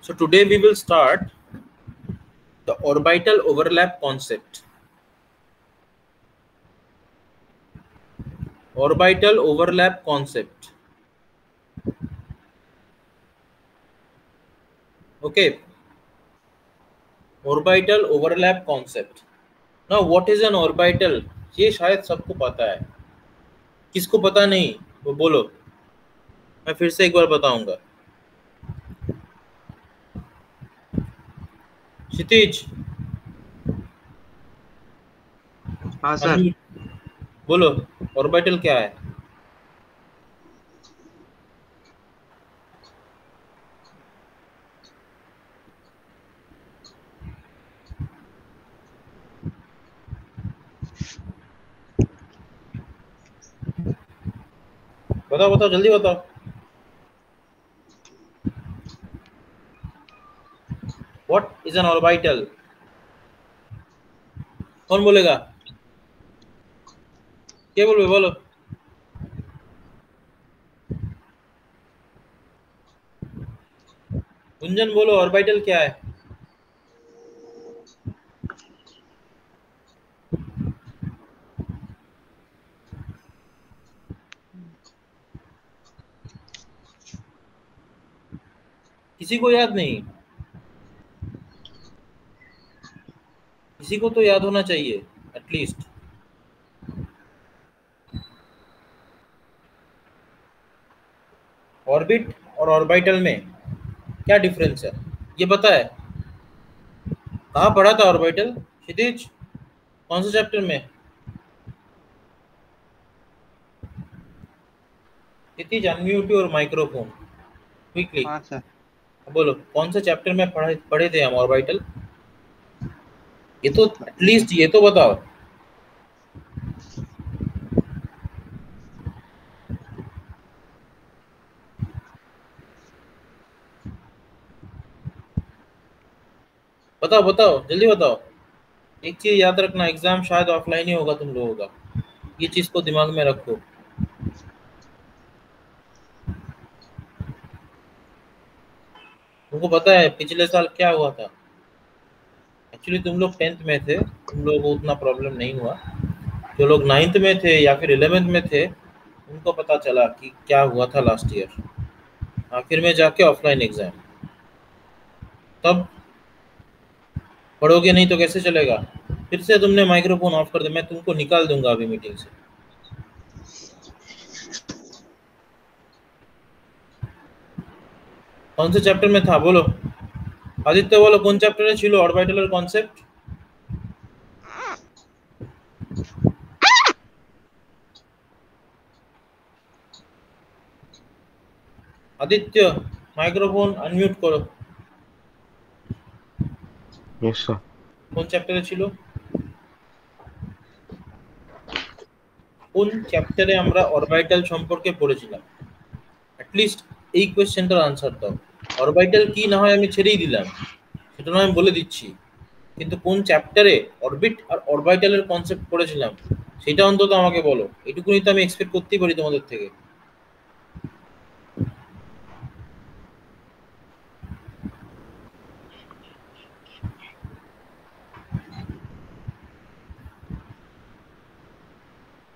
So today we will start the orbital overlap concept. Orbital overlap concept. Okay. Orbital overlap concept. Now what is an orbital? ये शायद सबको पता है. किसको पता नहीं वो बोलो. मैं फिर से एक बार बताऊंगा. क्षितिज. हाँ सर. बोलो ऑर्बिटल क्या है. बताओ बताओ जल्दी बताओ. What is an orbital? कौन बोलेगा. क्या बोलोगे बोलो. गुंजन बोलो ऑर्बिटल क्या है. किसी को याद नहीं. किसी को तो याद होना चाहिए एटलीस्ट. ऑर्बिट और ऑर्बिटल में क्या डिफरेंस है ये पता है. कहाँ पढ़ा था ऑर्बिटल क्षितिज. कौन से चैप्टर में. क्षितिज अनम्यूट योर माइक्रोफोन क्विकली. हाँ सर. बोलो कौन से चैप्टर में पढ़े थे हम ऑर्बिटल. ये तो एटलीस्ट ये तो बताओ. बताओ बताओ जल्दी बताओ. एक चीज याद रखना एग्जाम शायद ऑफलाइन ही होगा तुम लोगों का. ये चीज को दिमाग में रखो. तुमको पता है पिछले साल क्या हुआ था. एक्चुअली तुम लोग 10th में थे तुम लोगों को उतना प्रॉब्लम नहीं हुआ. जो लोग 9th में थे या फिर 11th में थे उनको पता चला कि क्या हुआ था लास्ट ईयर. आखिर में जाके ऑफलाइन एग्जाम. तब पढ़ोगे नहीं तो कैसे चलेगा. फिर से तुमने माइक्रोफोन ऑफ कर दे. मैं तुमको निकाल दूंगा अभी मीटिंग से. कौन से चैप्टर में था बोलो. आदित्य बोलो कौन चैप्टर है छिलो orbital concept. Aditya microphone unmute करो. Yes sir. কোন চ্যাপ্টারে ছিল. কোন চ্যাপ্টারে আমরা অরবিটাল সম্পর্কে পড়েছিলাম. অ্যাটলিস্ট এই কোশ্চেনটার আনসার দাও. অরবিটাল কি না হয় আমি ছেড়েই দিলাম সেটা না আমি বলে দিচ্ছি. কিন্তু কোন চ্যাপ্টারে অরবিট আর অরবিটালের কনসেপ্ট পড়েছিলাম সেটা অন্তত আমাকে বলো. এটুকুনি তো আমি এক্সপেক্ট করতেই পারি তোমাদের থেকে.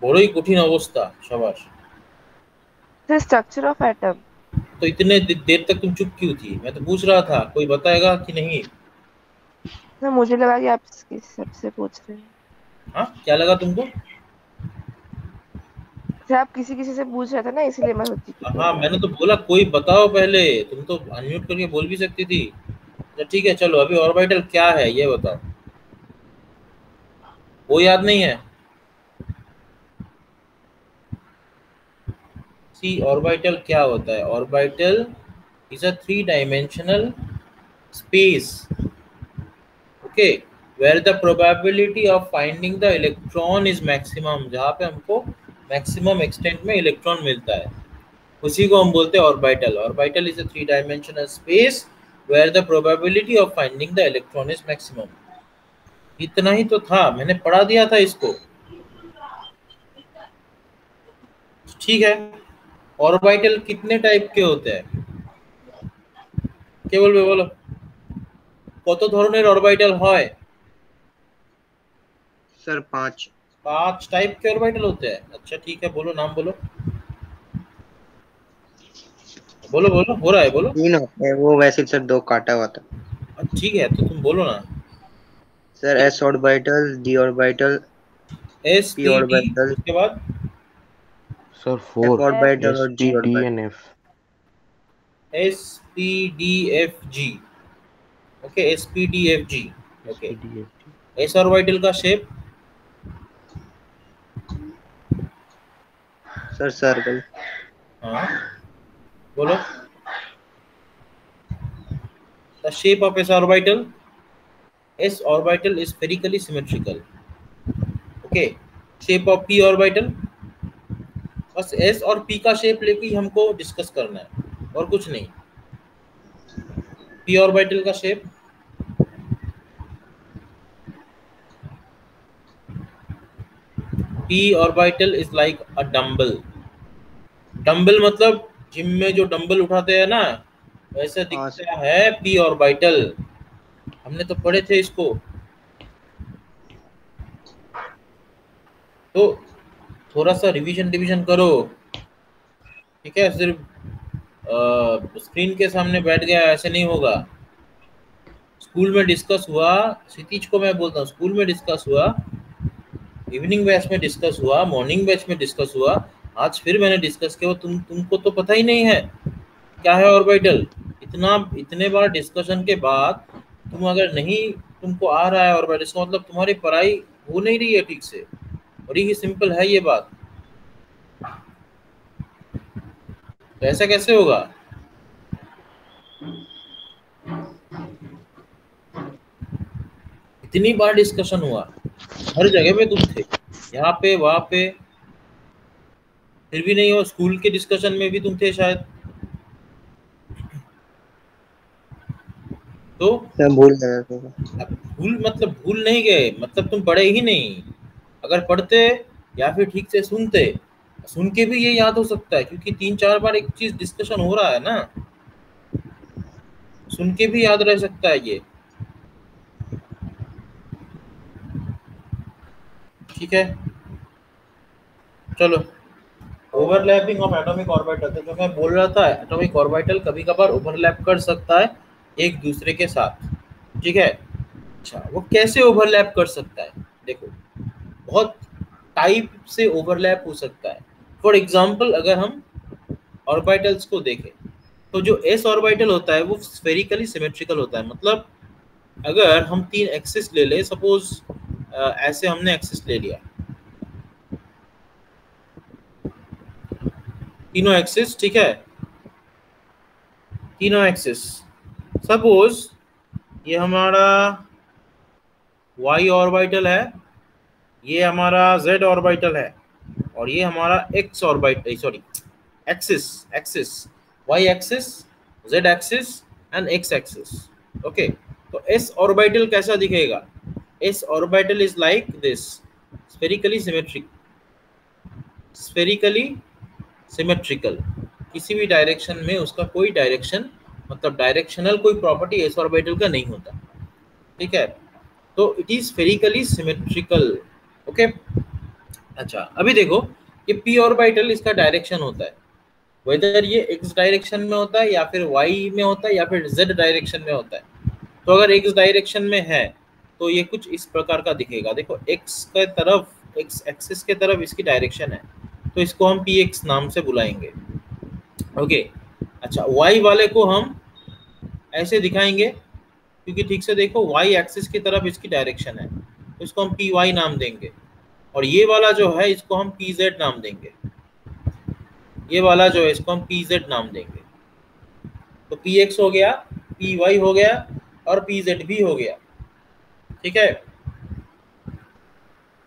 বড়ই কঠিন অবস্থা সবার. The structure of atom. तो इतने देर तक तुम चुप क्यों थी. मैं तो पूछ रहा था कोई बताएगा कि नहीं. तो मुझे लगा कि आप सबसे पूछ रहे हैं. हाँ क्या लगा तुमको. आप किसी से पूछ रहे थे ना इसलिए मैं सोची. हाँ मैंने तो बोला कोई बताओ पहले. तुम तो अनम्यूट करके बोल भी सकती थी. तो ठीक है चलो अभी ऑर्बिटल क्या है ये बताओ. वो याद नहीं है. सी ऑर्बिटल क्या होता है. Orbital is a 3-dimensional space. Okay where the probability of finding the electron is maximum. जहाँ पे हमको मैक्सिमम एक्सटेंट में इलेक्ट्रॉन मिलता है उसी को हम बोलते हैं orbital. Orbital is a 3-dimensional space where the probability of finding the electron is maximum. इतना ही तो था. मैंने पढ़ा दिया था इसको. ठीक है. ऑर्बिटल कितने टाइप के होते हैं. क्या बोल बोलो. কত ধরনের অরবিটাল হয়? सर 5। 5 टाइप के ऑर्बिटल होते हैं। अच्छा ठीक है, बोलो नाम बोलो, बोलो बोलो, हो रहा है, बोलो। 3 होते हैं वो, वैसे सर 2 काटा हुआ था। ठीक है तो तुम बोलो ना। Sir s orbital, d orbital, s p p d, orbital, उसके बाद सर f 4 ऑर्बिटल एस और p g d orbital. N f. S p d f g. Okay, s p d f g. S okay, p d f t. S orbital का shape? Sir circle. हाँ बोलो। The shape of s orbital, s orbital is spherically symmetrical. Okay, shape of p orbital, बस S और P का shape लेके ही हमको discuss करना है और कुछ नहीं। पी ऑर्बिटल का shape, P orbital is like a dumbbell. Dumbbell मतलब जिम में जो डंबल उठाते हैं ना, वैसे हाँ सर। दिखता है पी ऑर्बिटल। हमने तो पढ़े थे इसको। तो थोड़ा सा रिवीजन डिवीजन करो, ठीक है? सिर्फ स्क्रीन के सामने बैठ गया ऐसे नहीं होगा। स्कूल में डिस्कस हुआ, क्षितिज को मैं बोलता हूँ, स्कूल में डिस्कस हुआ, इवनिंग बैच में डिस्कस हुआ, मॉर्निंग बैच में डिस्कस हुआ, आज फिर मैंने डिस्कस किया। तुमको तो पता ही नहीं है क्या है ऑर्बिटल। इतने बार डिस्कशन के बाद तुम अगर नहीं, तुमको आ रहा है ऑर्बिटल, इसका मतलब तुम्हारी पढ़ाई हो नहीं रही है ठीक से। बड़ी ही सिंपल है ये बात। तो ऐसा कैसे होगा? इतनी बार डिस्कशन हुआ, हर जगह पे तुम थे, यहाँ पे वहां पे, फिर भी नहीं हो। स्कूल के डिस्कशन में भी तुम थे शायद। तो सर भूल गया सर। अब भूल मतलब भूल नहीं गए, मतलब तुम पढ़े ही नहीं। अगर पढ़ते या फिर ठीक से सुनते, सुन के भी ये याद हो सकता है, क्योंकि 3-4 बार एक चीज डिस्कशन हो रहा है ना, सुन के भी याद रह सकता है ये। ठीक है, चलो। ओवरलैपिंग ऑफ एटॉमिक ऑर्बिटल, तो जो मैं बोल रहा था, एटॉमिक ऑर्बिटल कभी कभार ओवरलैप कर सकता है एक दूसरे के साथ। ठीक है, अच्छा वो कैसे ओवरलैप कर सकता है? देखो, बहुत टाइप से ओवरलैप हो सकता है। फॉर एग्जांपल अगर हम ऑर्बिटल्स को देखें, तो जो एस ऑर्बिटल होता है वो स्फेरिकली सिमेट्रिकल होता है। मतलब अगर हम 3 एक्सिस ले ले, सपोज ऐसे हमने एक्सिस ले लिया, तीनों एक्सिस, ठीक है, तीनों एक्सिस। सपोज ये हमारा y ऑर्बिटल है, ये हमारा z ऑर्बिटल है, और ये हमारा x orbital, sorry axis, axis y axis, z axis and x axis. Okay, तो s ऑर्बिटल कैसा दिखेगा? s orbital is like this, spherically symmetric, spherically symmetrical. किसी भी डायरेक्शन में उसका कोई डायरेक्शन, मतलब डायरेक्शनल कोई प्रॉपर्टी एस ऑर्बिटल का नहीं होता। ठीक है, तो it is spherically symmetrical. Okay, अच्छा अभी देखो, ये पी ऑर्बिटल, इसका डायरेक्शन होता है, वेदर ये एक्स डायरेक्शन में होता है या फिर वाई में होता है या फिर जेड डायरेक्शन में होता है। तो अगर एक्स डायरेक्शन में है तो ये कुछ इस प्रकार का दिखेगा। देखो एक्स के तरफ, एक्स एक्सिस के तरफ इसकी डायरेक्शन है, तो इसको हम पी एक्स नाम से बुलाएंगे। ओके, अच्छा वाई वाले को हम ऐसे दिखाएंगे, क्योंकि ठीक से देखो वाई एक्सिस की तरफ इसकी डायरेक्शन है, तो इसको हम पी वाई नाम देंगे। और ये वाला जो है इसको हम पी जेड नाम देंगे, ये वाला जो है इसको हम पी जेड नाम देंगे। तो पी एक्स हो गया, पी वाई हो गया, और पी जेड भी हो गया। ठीक है,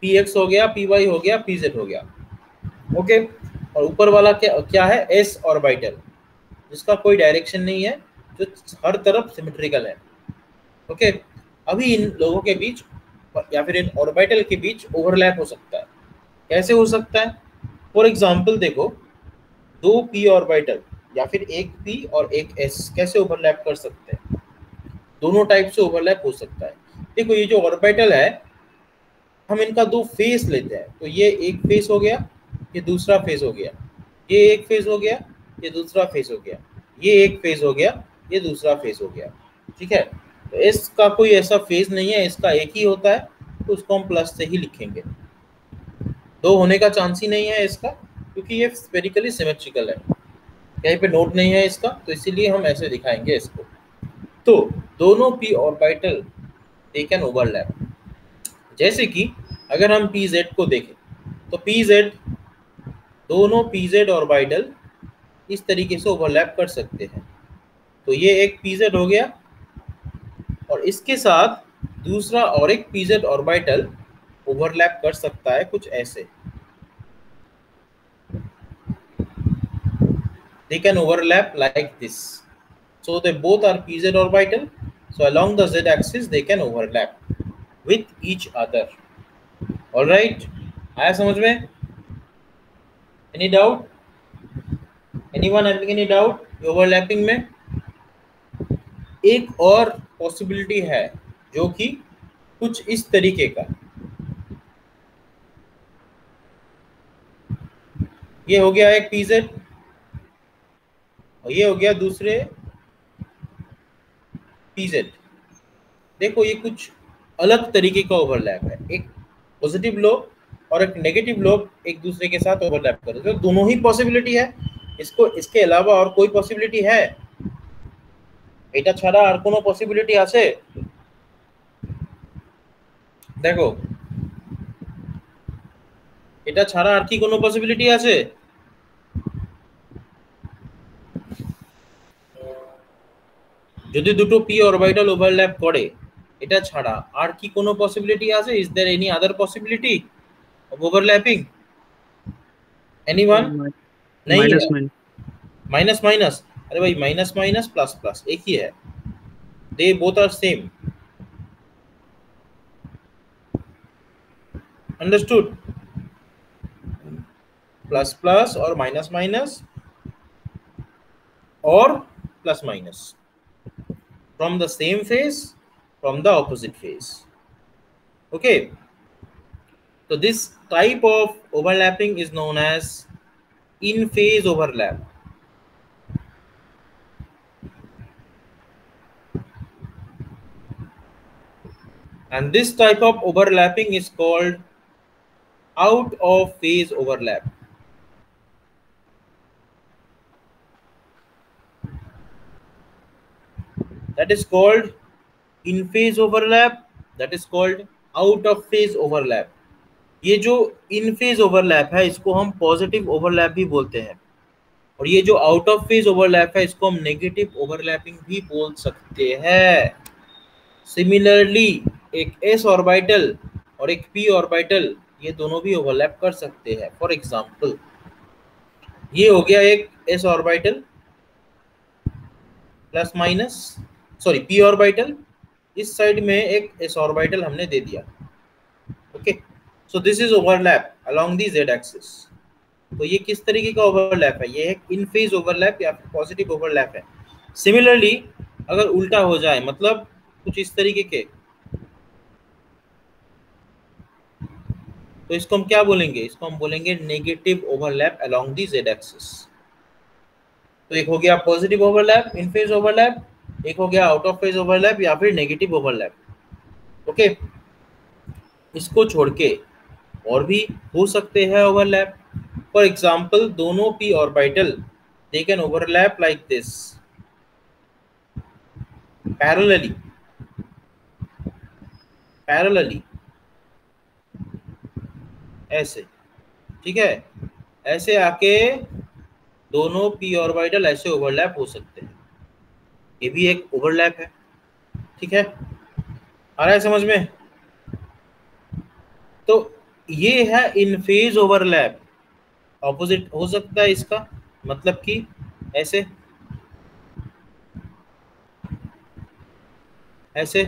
पी एक्स हो गया, पी वाई हो गया, पी जेड हो गया। ओके, और ऊपर वाला क्या क्या है? एस ऑर्बिटल, जिसका कोई डायरेक्शन नहीं है, जो हर तरफ सिमेट्रिकल है। ओके, अभी इन लोगों के बीच या फिर इन ऑर्बिटल के बीच ओवरलैप हो सकता है। कैसे हो सकता है? फॉर एग्जांपल देखो, 2 p ऑर्बिटल या फिर एक p और एक s कैसे ओवरलैप कर सकते हैं? दोनों टाइप से ओवरलैप हो सकता है। देखो ये जो ऑर्बिटल है, हम इनका दो फेस लेते हैं, तो ये एक फेस हो गया, ये दूसरा फेस हो गया, ये एक फेस हो गया, ये दूसरा फेस हो गया, ये एक फेस हो गया, ये दूसरा फेस हो गया। ठीक है, तो इसका कोई ऐसा फेस नहीं है, इसका एक ही होता है, तो उसको हम प्लस से ही लिखेंगे। दो होने का चांस ही नहीं है इसका, क्योंकि ये स्फेरिकली सिमेट्रिकल है, कहीं पे नोट नहीं है इसका, तो इसीलिए हम ऐसे दिखाएंगे इसको। तो दोनों p orbital they can overlap. जैसे कि अगर हम pz को देखें, तो pz, दोनों pz ऑर्बिटल इस तरीके से ओवरलैप कर सकते हैं। तो ये एक pz हो गया, और इसके साथ दूसरा और एक pz ऑर्बिटल ओवरलैप कर सकता है कुछ ऐसे। They can overlap like this. So they both are pz orbital. So along the z axis they can overlap with each other. All right, आया समझ में? Any doubt? Anyone having any doubt? Overlapping में एक और possibility है, जो कि कुछ इस तरीके का, ये हो गया एक pz और ये हो गया दूसरे pz। देखो ये कुछ अलग तरीके का ओवरलैप है, एक पॉजिटिव लोब और एक नेगेटिव लोब एक दूसरे के साथ ओवरलैप कर रहे हैं, तो दोनों ही पॉसिबिलिटी है। इसको इसके अलावा और कोई पॉसिबिलिटी है? এটা ছাড়া আর কোনো পসিবিলিটি আছে? দেখো এটা ছাড়া আর কি কোনো পসিবিলিটি আছে? যদি দুটো p অরবিটাল ওভারল্যাপ করে, এটা ছাড়া আর কি কোনো পসিবিলিটি আছে? Is there any other possibility of overlapping? Anyone? नहीं माइनस है। माइनस माइनस, अरे भाई माइनस माइनस प्लस प्लस एक ही है, they both are same. Understood? Plus plus और माइनस माइनस और plus minus from the same phase, from the opposite phase. Okay, so this type of overlapping is known as in phase overlap. And this type of overlapping is called out of phase overlap. That is called in phase overlap, that is called out of phase overlap. ये जो इन phase overlap है इसको हम positive overlap भी बोलते हैं, और ये जो आउट ऑफ फेज ओवरलैप है इसको हम नेगेटिव ओवरलैपिंग भी बोल सकते हैं। सिमिलरली एक s ऑर्बिटल और एक p ऑर्बिटल, ये दोनों भी ओवरलैप कर सकते हैं। फॉर एग्जांपल ये हो गया एक s orbital plus minus, sorry p orbital, इस साइड में एक s ऑर्बिटल हमने दे दिया। Okay, so this is overlap along the z axis. तो ये किस तरीके का ओवरलैप है? ये एक इन फेज ओवरलैप या फिर पॉजिटिव ओवरलैप है। सिमिलरली अगर उल्टा हो जाए, मतलब कुछ इस तरीके के, तो इसको हम क्या बोलेंगे? इसको हम बोलेंगे negative overlap along the z axis. तो एक हो गया पॉजिटिव ओवरलैप, इन फेज ओवरलैप, एक हो गया आउट ऑफ फेज ओवरलैप या फिर नेगेटिव ओवरलैप। ओके, इसको छोड़ के और भी हो सकते हैं ओवरलैप। फॉर एग्जांपल दोनों p orbital they can overlap like this parallelly, parallelly ऐसे, ठीक है, ऐसे आके दोनों p ऑर्बिटल ऐसे ओवरलैप हो सकते हैं, ये भी एक ओवरलैप है। ठीक है, आ रहा है समझ में? तो ये है इन फेज ओवरलैप। ऑपोजिट हो सकता है इसका, मतलब कि ऐसे ऐसे,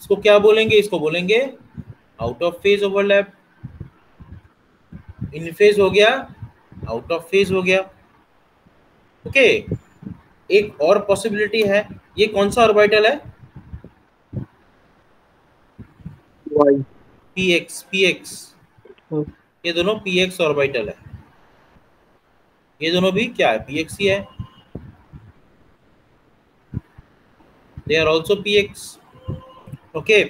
इसको क्या बोलेंगे? इसको बोलेंगे out of phase overlap. In phase हो गया, आउट ऑफ फेज हो गया। ओके, एक और पॉसिबिलिटी है, ये कौन सा ऑर्बिटल है? वाई। px ये दोनों px ऑर्बिटल है, ये दोनों भी क्या है? px ही है, they are also px। Okay,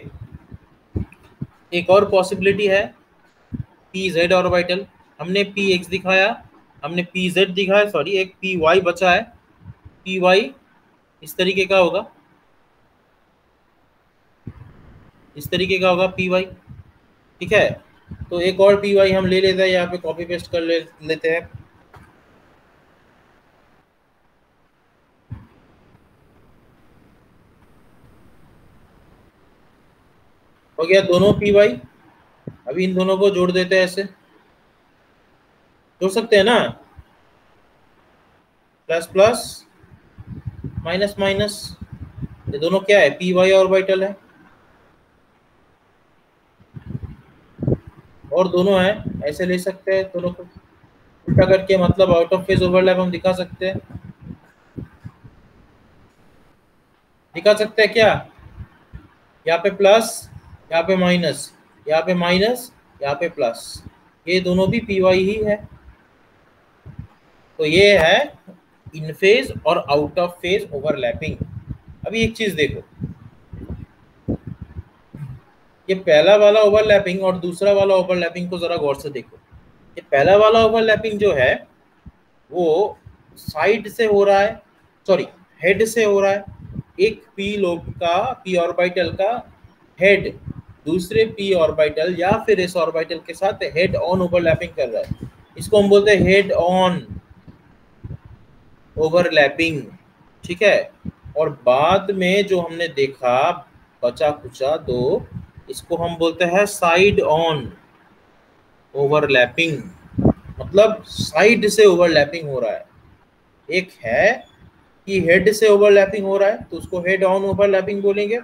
एक और पॉसिबिलिटी है pz ऑर्बिटल। हमने px दिखाया, हमने pz दिखाया, सॉरी एक py बचा है। py इस तरीके का होगा, इस तरीके का होगा py, ठीक है। तो एक और py हम ले लेते हैं, यहाँ पे कॉपी पेस्ट कर लेते हैं। हो गया दोनों py। अभी इन दोनों को जोड़ देते हैं, ऐसे जोड़ सकते हैं ना, प्लस प्लस माइनस माइनस, ये दोनों क्या है? py ऑर्बिटल है, और दोनों है, ऐसे ले सकते हैं दोनों को उल्टा करके, मतलब आउट ऑफ फेज ओवरलैप हम दिखा सकते हैं, दिखा सकते हैं क्या? यहाँ पे प्लस, यहाँ पे माइनस, यहाँ पे माइनस, यहाँ पे प्लस, ये दोनों भी py ही है। तो ये है इन फेज और आउट ऑफ फेज ओवरलैपिंग। अभी एक चीज देखो, ये पहला वाला ओवरलैपिंग और दूसरा वाला ओवरलैपिंग को जरा गौर से देखो। ये पहला वाला ओवरलैपिंग जो है वो साइड से हो रहा है, सॉरी हेड से हो रहा है। एक p लोब का, p ऑर्बिटल का हेड दूसरे p ऑर्बिटल या फिर s ऑर्बिटल के साथ हेड ऑन ओवरलैपिंग कर रहा है, इसको हम बोलते हैं हेड ऑन ओवरलैपिंग, ठीक है। और बाद में जो हमने देखा बचा कुचा दो, इसको हम बोलते हैं साइड ऑन ओवरलैपिंग, मतलब साइड से ओवरलैपिंग हो रहा है। एक है कि हेड से ओवरलैपिंग हो रहा है तो उसको हेड ऑन ओवरलैपिंग बोलेंगे,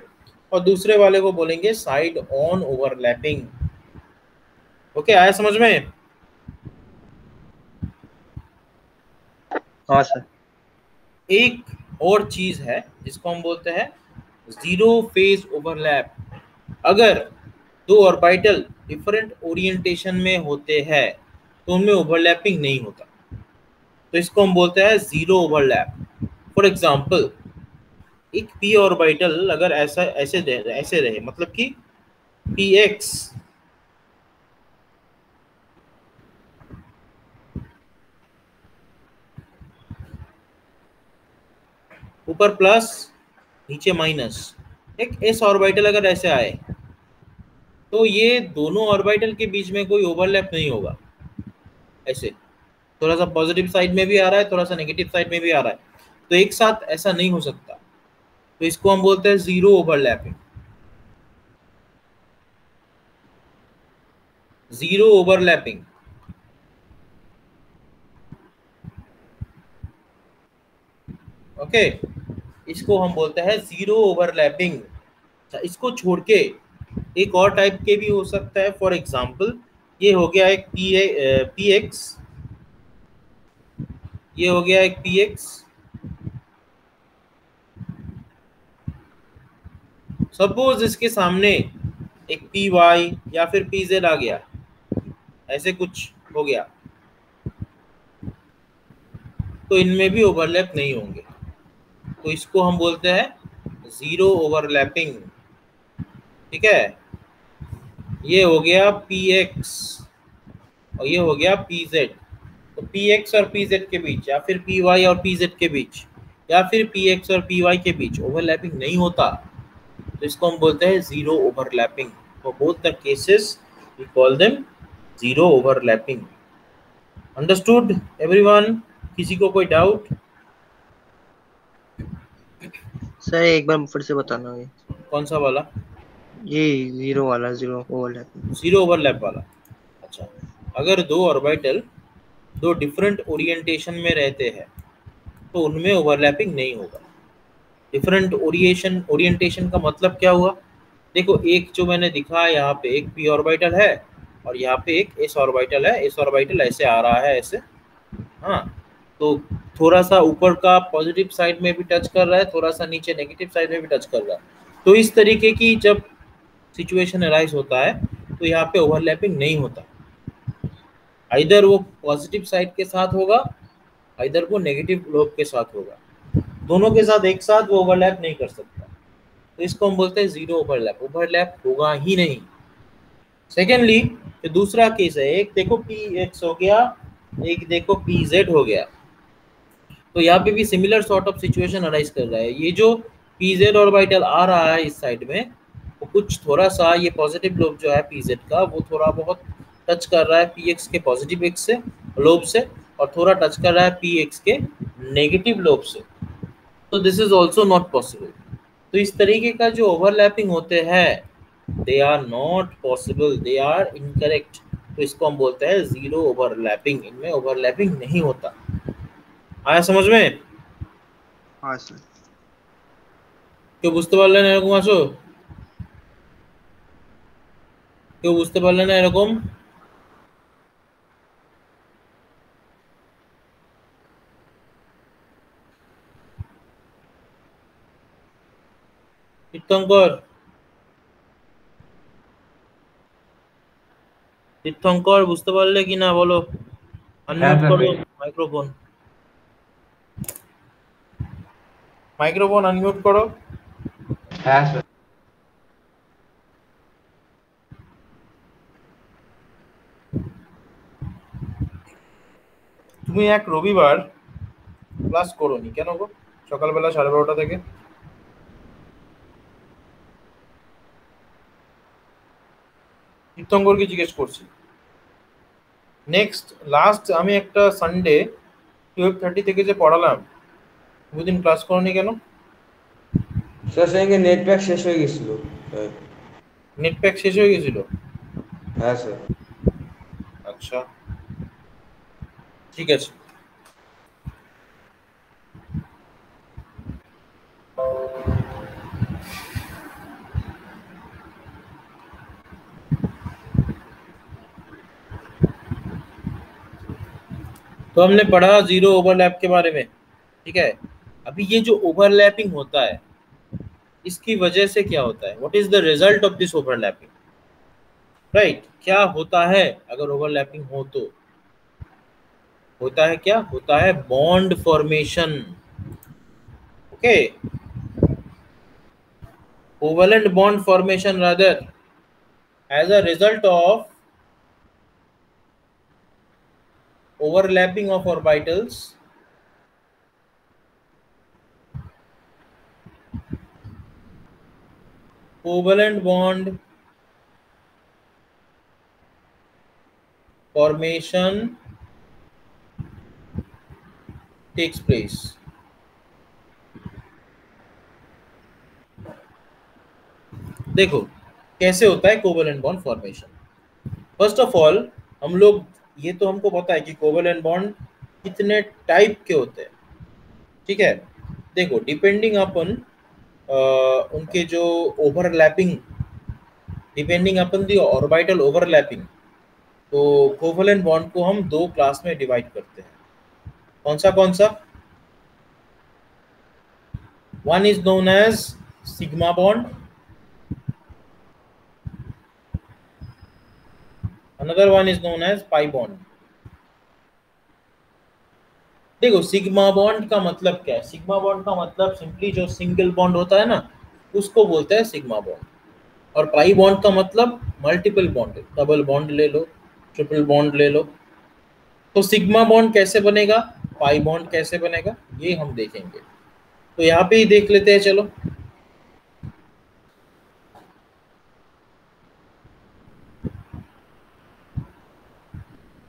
और दूसरे वाले को बोलेंगे साइड ऑन ओवरलैपिंग। ओके, आया समझ में? हाँ सर। एक और चीज है जिसको हम बोलते हैं जीरो फेज ओवरलैप। अगर दो ऑर्बिटल डिफरेंट ओरिएंटेशन में होते हैं तो उनमें ओवरलैपिंग नहीं होता, तो इसको हम बोलते हैं जीरो ओवरलैप। फॉर एग्जांपल, एक p ऑर्बिटल अगर ऐसा ऐसे रहे, मतलब कि px ऊपर प्लस नीचे माइनस, एक s ऑर्बिटल अगर ऐसे आए तो ये दोनों ऑर्बिटल के बीच में कोई ओवरलैप नहीं होगा। ऐसे थोड़ा सा पॉजिटिव साइड में भी आ रहा है, थोड़ा सा नेगेटिव साइड में भी आ रहा है, तो एक साथ ऐसा नहीं हो सकता, तो इसको हम बोलते हैं zero overlapping. Zero overlapping, okay, इसको हम बोलते हैं जीरो ओवरलैपिंग। इसको छोड़ के एक और टाइप के भी हो सकता है। फॉर एग्जांपल, ये हो गया एक पी एक्स, ये हो गया एक पी एक्स, सपोज इसके सामने एक पी वाई या फिर पी जेड आ गया, ऐसे कुछ हो गया, तो इनमें भी ओवरलैप नहीं होंगे, तो इसको हम बोलते हैं जीरो ओवरलैपिंग, ठीक है। ये हो गया पी एक्स और ये हो गया पी जेड। तो पी एक्स और पी जेड के बीच, या फिर पी वाई और पी जेड के बीच, या फिर पी एक्स और पी वाई के बीच ओवरलैपिंग नहीं होता, तो इसको हम बोलते हैं zero overlapping. For both the cases we call them zero overlapping. Understood everyone? किसी को कोई डाउट? सर एक बार फिर से बताना ये। कौन सा वाला? ये जीरो वाला, जीरो ओवरलैपिंग। जीरो ओवरलैप वाला। अच्छा, अगर दो ऑर्बिटल दो डिफरेंट ओरिएंटेशन में रहते हैं तो उनमें ओवरलैपिंग नहीं होगा। डिफरेंट ओरिएंटेशन का मतलब क्या हुआ? देखो, एक जो मैंने दिखा यहाँ पे एक p ऑर्बिटल है और यहाँ पे एक s ऑर्बिटल है, s ऑर्बिटल ऐसे आ रहा है, ऐसे, हाँ, तो थोड़ा सा ऊपर का पॉजिटिव साइड में भी टच कर रहा है, थोड़ा सा नीचे नेगेटिव साइड में भी टच कर रहा है। तो इस तरीके की जब सिचुएशन अराइज होता है तो यहाँ पे ओवरलैपिंग नहीं होता, आइदर वो पॉजिटिव साइड के साथ होगा, आइदर वो नेगेटिव लोब के साथ होगा, दोनों के साथ एक साथ वो ओवरलैप नहीं कर सकता। तो इसको हम बोलते हैं जीरो ओवरलैप, ओवरलैप होगा ही नहीं। सेकेंडली जो दूसरा केस है, एक देखो पी एक्स हो गया, एक देखो पी जेड हो गया, तो यहाँ पे भी similar sort of situation arise कर रहा है। ये जो पी जेड ऑर्बिटल आ रहा है इस साइड में, वो कुछ थोड़ा सा ये पॉजिटिव लोब जो है पी जेड का, वो थोड़ा बहुत टच कर रहा है पी एक्स के पॉजिटिव एक्स से लोब से, और थोड़ा टच कर रहा है पी एक्स के नेगेटिव लोब से। तो this is also not possible. तो इस तरीके का जो ओवरलैपिंग होते हैं, they are not possible, they are incorrect. तो इसको हम बोलते हैं जीरो ओवरलैपिंग, इनमें ओवरलैपिंग नहीं होता। आया समझ में? हाँ सर। কেউ বুঝতে পারলে না এরকম আসো? কেউ বুঝতে পারলে না এরকম? তীর্থঙ্কর, তীর্থঙ্কর বুঝতে পারলে কি না বলো? আনমিউট করো মাইক্রোফোন, মাইক্রোফোন আনমিউট করো। হ্যাঁ স্যার। তুমি এক রবিবার ক্লাস করোনি কেন গো? সকালবেলা 12:30 থেকে তীর্থঙ্করকে জিজ্ঞেস করছি। নেক্সট লাস্ট আমি একটা সানডে 12:30 থেকে যে পড়ালাম, দুদিন ক্লাস করোনি কেন? স্যার সেদিনকে নেট প্যাক শেষ হয়ে গেছিল। নেট প্যাক শেষ হয়ে গেছিল? হ্যাঁ স্যার। আচ্ছা ঠিক আছে। तो हमने पढ़ा जीरो ओवरलैप के बारे में, ठीक है। अभी ये जो ओवरलैपिंग होता है, इसकी वजह से क्या होता है, what is the result of this overlapping, right? क्या होता है अगर ओवरलैपिंग हो तो? होता है क्या? होता है bond formation, okay, covalent bond formation rather as a result of overlapping of orbitals, covalent bond formation takes place. देखो कैसे होता है covalent bond formation. First of all हम लोग, ये तो हमको पता है कि कोवेलेंट बॉन्ड कितने टाइप के होते हैं, ठीक है। देखो डिपेंडिंग अपन उनके जो ओवरलैपिंग, डिपेंडिंग अपन दी ऑर्बिटल ओवरलैपिंग, तो कोवेलेंट बॉन्ड को हम दो क्लास में डिवाइड करते हैं। कौन सा? One is known as sigma bond, another one is known as pi bond. देखो सिग्मा बॉन्ड का मतलब क्या है? सिग्मा बॉन्ड का मतलब सिंपली जो सिंगल बॉन्ड होता है ना, उसको बोलते हैं सिग्मा बॉन्ड। और पाई बॉन्ड का मतलब मल्टीपल बॉन्ड, डबल बॉन्ड ले लो, ट्रिपल बॉन्ड ले लो। तो सिग्मा बॉन्ड कैसे बनेगा, पाई बॉन्ड कैसे बनेगा, ये हम देखेंगे। तो यहाँ पे ही देख लेते हैं, चलो।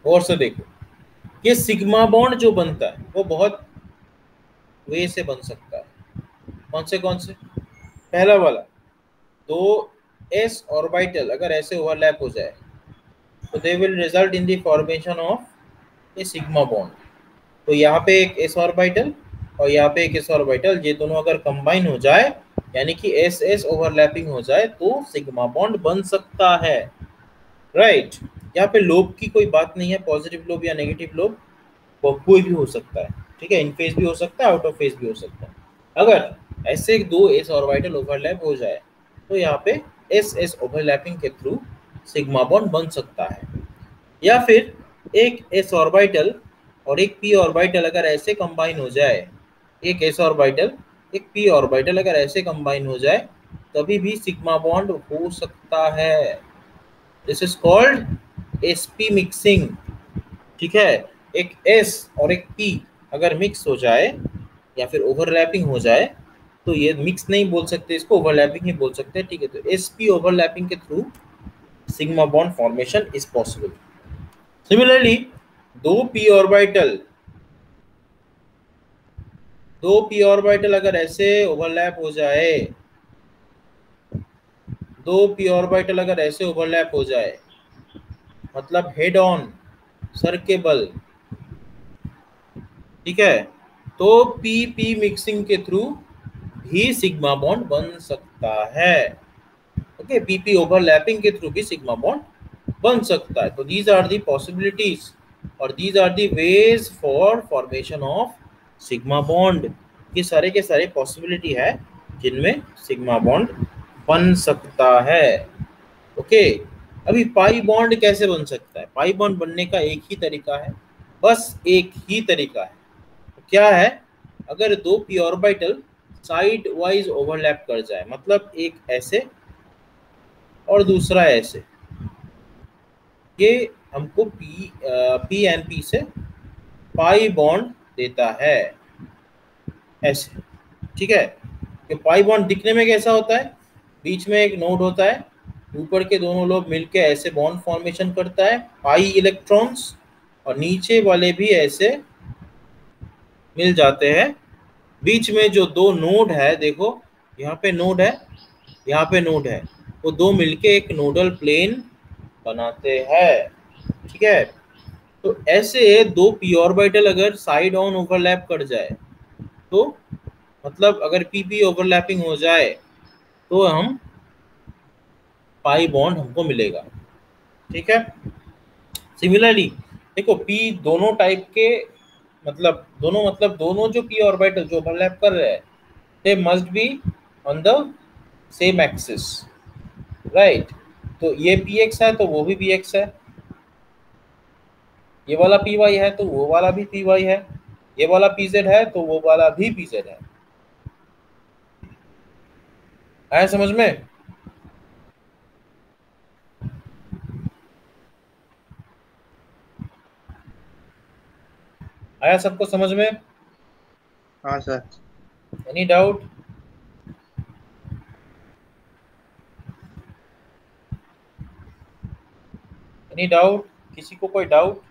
और से देखो, ये सिग्मा बॉन्ड जो बनता है वो बहुत वे से बन सकता है। कौन से? पहला वाला, दो एस ऑर्बिटल अगर ऐसे ओवरलैप हो जाए तो they will result in the formation of A sigma bond. तो यहाँ पे एक एस ऑर्बिटल और यहाँ पे एक एस ऑर्बिटल, ये दोनों अगर कंबाइन हो जाए, यानी कि एस एस ओवरलैपिंग हो जाए, तो सिग्मा बॉन्ड बन सकता है, राइट। यहाँ पे लोब की कोई बात नहीं है, पॉजिटिव लोब या नेगेटिव लोब, कोई भी हो सकता है, ठीक है, इन फेज भी हो सकता है, आउट ऑफ फेज भी हो सकता है। अगर ऐसे दो एस ऑर्बिटल ओवरलैप हो जाए तो यहाँ पे एस एस ओवरलैपिंग के थ्रू सिग्मा बॉन्ड बन सकता है। या फिर एक एस ऑर्बिटल और एक पी ऑर्बिटल अगर ऐसे कंबाइन हो जाए, एक एस ऑर्बिटल एक पी ऑर्बिटल अगर ऐसे कंबाइन हो जाए तभी भी सिग्मा बॉन्ड हो सकता है। This is called SP mixing, ठीक है। एक एस और एक पी अगर मिक्स हो जाए या फिर ओवरलैपिंग हो जाए तो ये मिक्स नहीं बोल सकते, इसको ओवरलैपिंग ही बोल सकते हैं, ठीक है। तो एसपी ओवरलैपिंग के through sigma bond formation is possible. Similarly दो पी ऑर्बिटल अगर ऐसे ओवरलैप हो जाए, दो पी ऑर्बिटल अगर ऐसे ओवरलैप हो जाए मतलब हेड ऑन सर के बल, ठीक है, तो पी पी मिक्सिंग के थ्रू भी सिग्मा बॉन्ड बन सकता है। ओके, पीपी ओवरलैपिंग के थ्रू भी सिग्मा बॉन्ड बन सकता है। तो दीज आर दी पॉसिबिलिटीज और these are the ways for formation of sigma bond. ये सारे के सारे पॉसिबिलिटी है जिनमें सिग्मा बॉन्ड बन सकता है। ओके, अभी पाई बॉन्ड कैसे बन सकता है? पाई बॉन्ड बनने का एक ही तरीका है, बस एक ही तरीका है। तो क्या है? अगर दो P orbital side wise overlap कर जाए, मतलब एक ऐसे और दूसरा ऐसे, ये हमको पी एन पी से पाई बॉन्ड देता है ऐसे, ठीक है। कि पाई बॉन्ड दिखने में कैसा होता है? बीच में एक नोड होता है, ऊपर के दोनों लोग मिलके ऐसे बॉन्ड फॉर्मेशन करता है पाई इलेक्ट्रॉन्स, और नीचे वाले भी ऐसे मिल जाते हैं। बीच में जो दो नोड है, देखो यहाँ पे नोड है, यहाँ पे नोड है, वो दो मिलके एक नोडल प्लेन बनाते हैं, ठीक है। तो ऐसे दो पी ऑर्बिटल अगर साइड ऑन ओवरलैप कर जाए तो मतलब अगर पी पी ओवरलैपिंग हो जाए तो हम पाई बॉन्ड हमको मिलेगा, ठीक है। सिमिलरली देखो पी दोनों टाइप के मतलब दोनों जो पी ऑर्बिटल जो ओवरलैप कर रहे हैं they must be on the same axis, right. तो ये पी एक्स है तो वो भी पी एक्स है, ये वाला पी वाई है तो वो वाला भी पी वाई है, ये वाला पी जेड है तो वो वाला भी पी जेड है। आया समझ में? आया सबको समझ में? हाँ sir. Any doubt? Any doubt? किसी को कोई डाउट?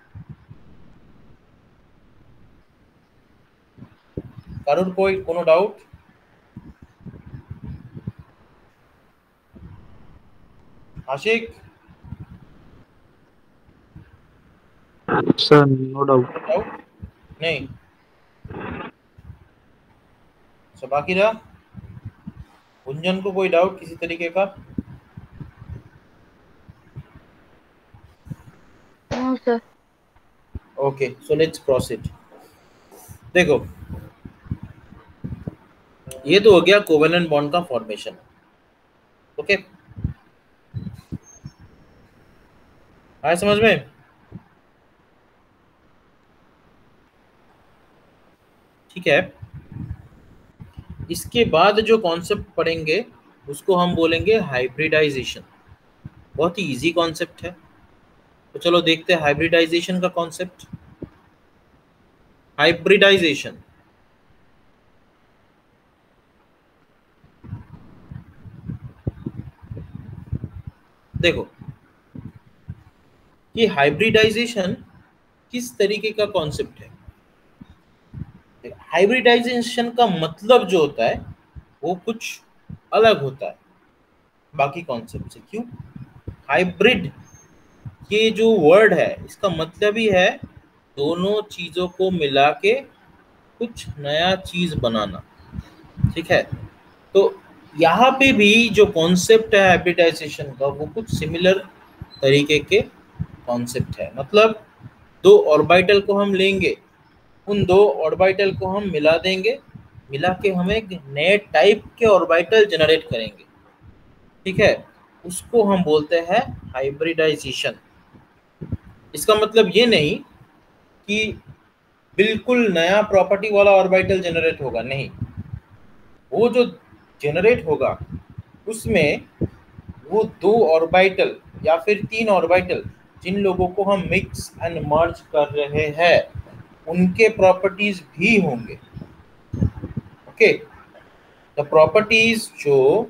কারোর कोई কোনো doubt? Ashiq? Sir no doubt. Doubt नहीं? अच्छा बाकी रहा गुंजन को कोई डाउट किसी तरीके का? No sir. Okay so let's proceed. देखो ये तो हो गया कोवेलेंट बॉन्ड का फॉर्मेशन, ओके। आया समझ में? ठीक है, इसके बाद जो कॉन्सेप्ट पढ़ेंगे उसको हम बोलेंगे हाइब्रिडाइजेशन। बहुत ही इजी कॉन्सेप्ट है, तो चलो देखते हैं हाइब्रिडाइजेशन का कॉन्सेप्ट। हाइब्रिडाइजेशन देखो ये हाइब्रिडाइजेशन किस तरीके का कॉन्सेप्ट है। हाइब्रिडाइजेशन का मतलब जो होता है वो कुछ अलग होता है बाकी कॉन्सेप्ट से। क्यों? हाइब्रिड ये जो वर्ड है इसका मतलब ही है दोनों चीजों को मिला के कुछ नया चीज बनाना, ठीक है। तो यहाँ पे भी जो कॉन्सेप्ट है हाइब्रिडाइजेशन का वो कुछ सिमिलर तरीके के कॉन्सेप्ट है। मतलब दो ऑर्बिटल को हम लेंगे उन दो ऑर्बिटल को हम मिला देंगे, मिला के हम एक नए टाइप के ऑर्बिटल जनरेट करेंगे। ठीक है, उसको हम बोलते हैं हाइब्रिडाइजेशन। इसका मतलब ये नहीं कि बिल्कुल नया प्रॉपर्टी वाला ऑर्बिटल जनरेट होगा, नहीं। वो जो जनरेट होगा उसमें वो दो ऑर्बिटल या फिर तीन ऑर्बिटल जिन लोगों को हम मिक्स एंड मर्ज कर रहे हैं उनके प्रॉपर्टीज भी होंगे। ओके, द प्रॉपर्टीज जो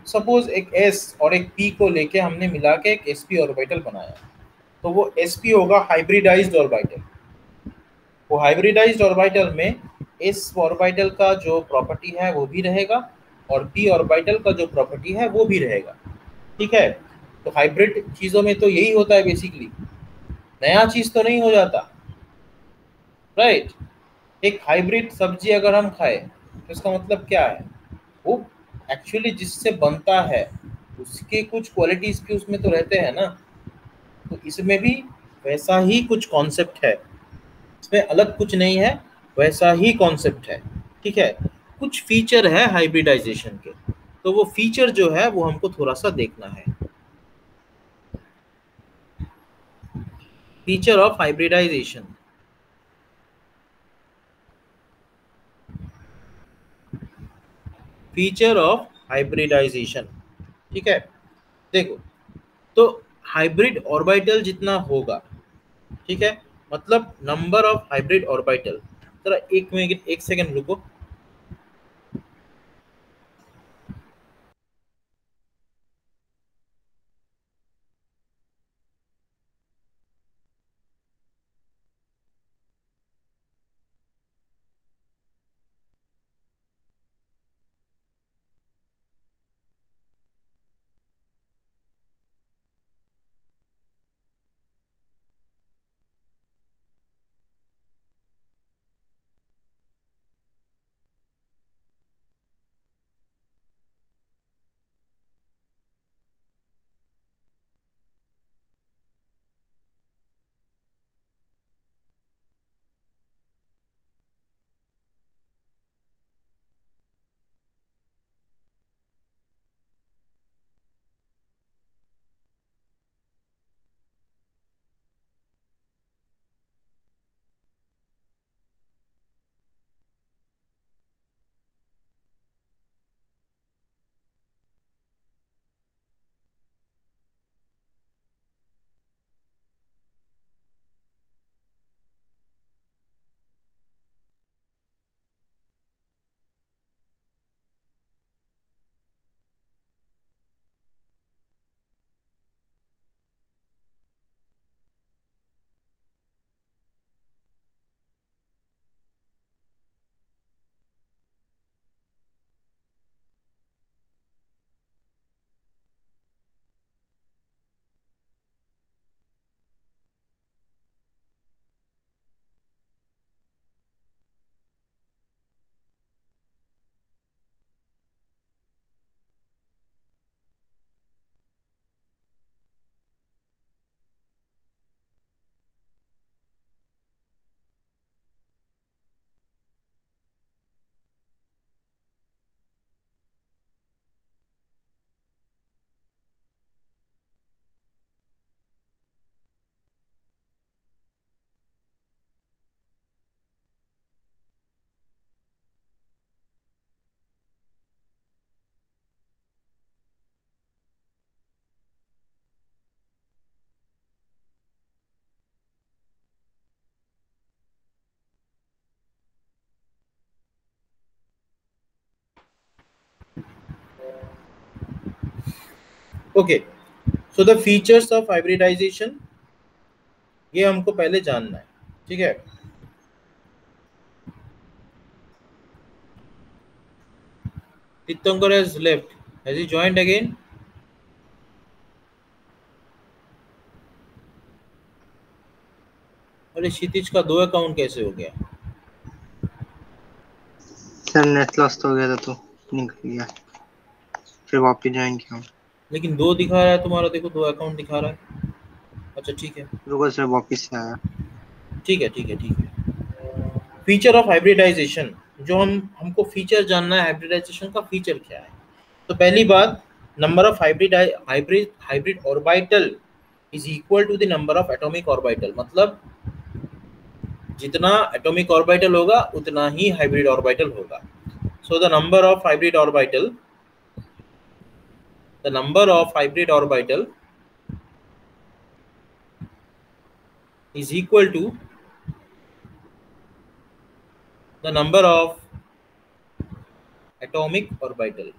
सपोज एक एस और एक पी को लेके हमने मिला के एक एसपी ऑर्बिटल बनाया, तो वो एसपी होगा हाइब्रिडाइज्ड ऑर्बिटल। वो हाइब्रिडाइज्ड ऑर्बिटल में एस ऑर्बिटल का जो प्रॉपर्टी है वो भी रहेगा और पी ऑर्बिटल का जो प्रॉपर्टी है वो भी रहेगा। ठीक है, तो हाइब्रिड चीज़ों में तो यही होता है बेसिकली, नया चीज़ तो नहीं हो जाता, राइट। एक हाइब्रिड सब्जी अगर हम खाए तो इसका मतलब क्या है, वो एक्चुअली जिससे बनता है उसके कुछ क्वालिटीज़ भी उसमें तो रहते हैं ना। तो इसमें भी वैसा ही कुछ कॉन्सेप्ट है, इसमें अलग कुछ नहीं है, वैसा ही कॉन्सेप्ट है। ठीक है, कुछ फीचर है हाइब्रिडाइजेशन के, तो वो फीचर जो है वो हमको थोड़ा सा देखना है। Feature of hybridization, feature of hybridization. ठीक है, देखो, तो हाइब्रिड ऑर्बिटल जितना होगा, ठीक है, मतलब नंबर ऑफ हाइब्रिड ऑर्बिटल। जरा एक मिनट, एक सेकंड रुको। Okay, so the features of hybridization, ये हमको पहले जानना है। ठीक है, Tirthankar has left, has he joined again? अरे क्षितिज का दो अकाउंट कैसे हो गया? सर नेट लॉस्ट हो गया था तो निकल गया, फिर वापस ज्वाइन किया। लेकिन दो दिखा रहा है तुम्हारा, देखो दो अकाउंट दिखा रहा है। अच्छा ठीक है, रुको सर, वापस से आया। ठीक है ठीक है ठीक है। फीचर ऑफ हाइब्रिडाइजेशन, जो हमको फीचर जानना है, हाइब्रिडाइजेशन का फीचर क्या है। तो पहली बात, number of hybrid orbital is equal to the number of atomic orbital, मतलब जितना एटॉमिक ऑर्बिटल होगा उतना ही हाइब्रिड ऑर्बिटल होगा। So the number of hybrid orbital is equal to the number of atomic orbital.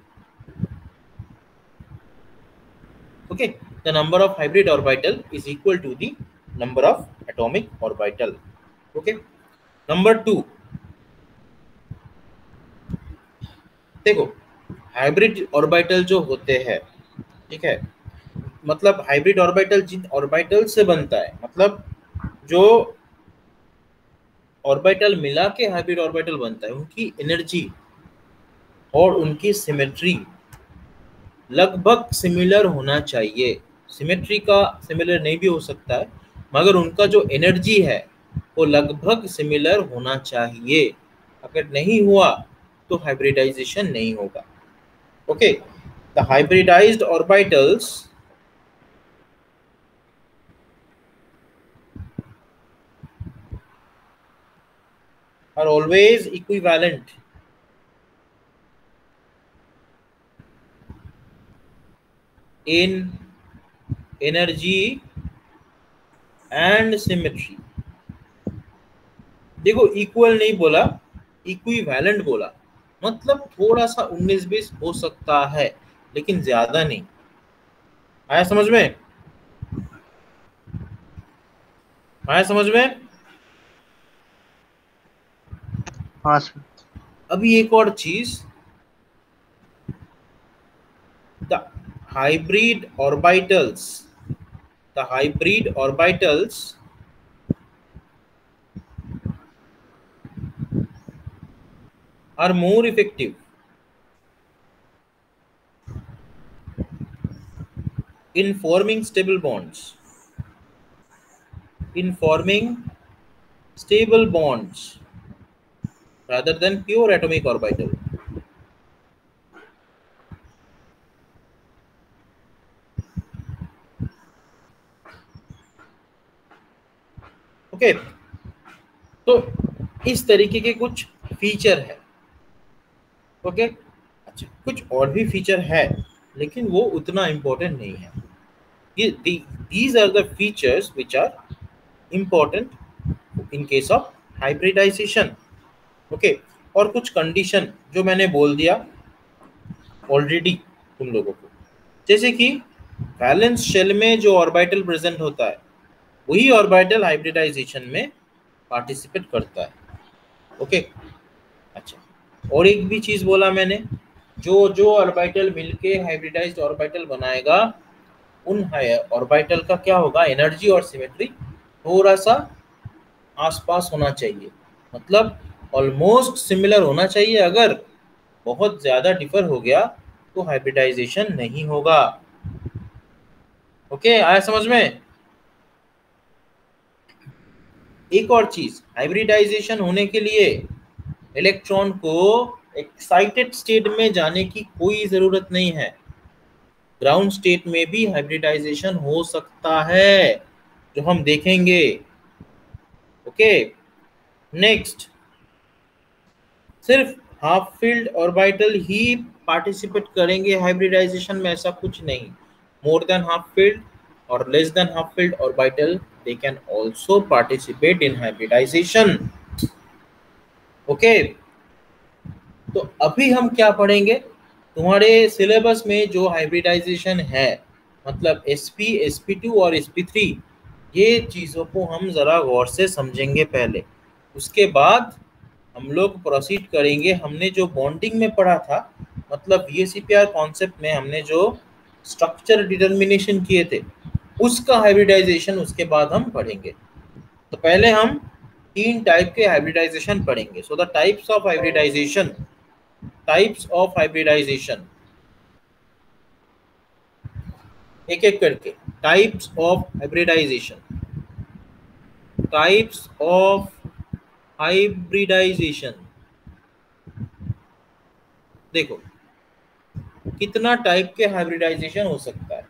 Okay, the number of hybrid orbital is equal to the number of atomic orbital. Okay, number 2, देखो hybrid orbital जो होते हैं, ठीक है, मतलब hybrid orbital जिन orbital से बनता है, मतलब जो ऑर्बिटल मिला के हाइब्रिड ऑर्बिटल बनता है, उनकी एनर्जी और उनकी सिमेट्री लगभग सिमिलर होना चाहिए। सिमेट्री का सिमिलर नहीं भी हो सकता है, मगर उनका जो एनर्जी है वो लगभग सिमिलर होना चाहिए। अगर नहीं हुआ तो हाइब्रिडाइजेशन नहीं होगा। Okay, the hybridized orbitals are always equivalent in energy and symmetry। देखो इक्वल नहीं बोला, इक्विवेलेंट बोला, मतलब थोड़ा सा 19-20 हो सकता है लेकिन ज्यादा नहीं। आया समझ में? आया समझ में? हाँ सर। अभी एक और चीज, the hybrid orbitals are more effective in forming stable bonds rather than pure atomic orbital। Okay, तो इस तरीके के कुछ फीचर है। ओके, अच्छा कुछ और भी फीचर है लेकिन वो उतना इम्पोर्टेंट नहीं है। ये these are the features which are important in case of hybridization। Okay, और कुछ कंडीशन जो मैंने बोल दिया ऑलरेडी तुम लोगों को, जैसे कि वैलेंस शेल में जो ऑर्बिटल प्रेजेंट होता है वही ऑर्बिटल हाइब्रिडाइजेशन में पार्टिसिपेट करता है। ओके, अच्छा और एक भी चीज बोला मैंने, जो ऑर्बिटल मिलके हाइब्रिडाइज्ड ऑर्बिटल बनाएगा उन ऑर्बिटल का क्या होगा, एनर्जी और सिमेट्री थोड़ा सा आसपास होना चाहिए, मतलब ऑलमोस्ट सिमिलर होना चाहिए। अगर बहुत ज्यादा डिफर हो गया तो हाइब्रिडाइजेशन नहीं होगा। ओके, आया समझ में? एक और चीज, हाइब्रिडाइजेशन होने के लिए इलेक्ट्रॉन को एक्साइटेड स्टेट में जाने की कोई जरूरत नहीं है। ग्राउंड स्टेट में भी हाइब्रिडाइजेशन हो सकता है, जो हम देखेंगे। ओके, नेक्स्ट, सिर्फ हाफ फील्ड ऑर्बिटल ही पार्टिसिपेट करेंगे हाइब्रिडाइजेशन में, ऐसा कुछ नहीं। मोर देन हाफ फील्ड और less than half filled orbital they can also participate in hybridization। Okay, तो अभी हम क्या पढ़ेंगे, तुम्हारे सिलेबस में जो हाइब्रिडाइजेशन है, मतलब sp sp2 और sp3, ये चीज़ों को हम ज़रा गौर से समझेंगे पहले। उसके बाद हम लोग प्रोसीड करेंगे। हमने जो बॉन्डिंग में पढ़ा था, मतलब VSEPR कॉन्सेप्ट में हमने जो स्ट्रक्चर डिटर्मिनेशन किए थे, उसका हाइब्रिडाइजेशन उसके बाद हम पढ़ेंगे। तो पहले हम 3 टाइप के हाइब्रिडाइजेशन पढ़ेंगे। So the types of hybridization, एक एक करके। Types of hybridization hybridization. देखो कितना टाइप के हाइब्रिडाइजेशन हो सकता है।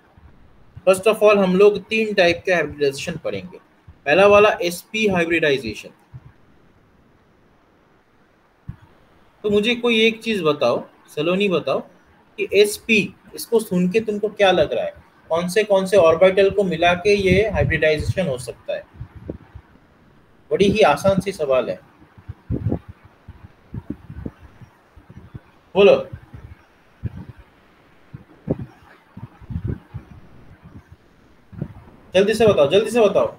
फर्स्ट ऑफ ऑल हम लोग 3 टाइप के हाइब्रिडाइजेशन पढ़ेंगे। पहला वाला sp हाइब्रिडाइजेशन। तो मुझे कोई एक चीज बताओ, सलोनी बताओ कि sp, इसको सुन के तुमको क्या लग रहा है, कौन से ऑर्बिटल को मिला के ये हाइब्रिडाइजेशन हो सकता है? बड़ी ही आसान सी सवाल है, बोलो। जल्दी से बताओ, जल्दी से बताओ।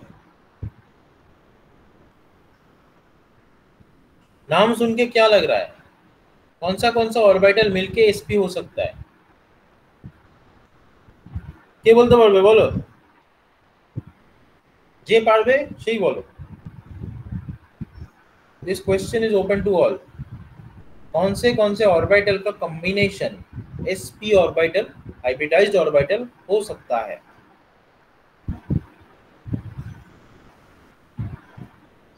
नाम सुन के क्या लग रहा है, कौन सा ऑर्बिटल मिलके sp हो सकता है? কে বলতে পারবে বলো, যে পারবে সেই বলো। This question is open to all. कौन से ऑर्बिटल का combination sp orbital, hybridized orbital हो सकता है?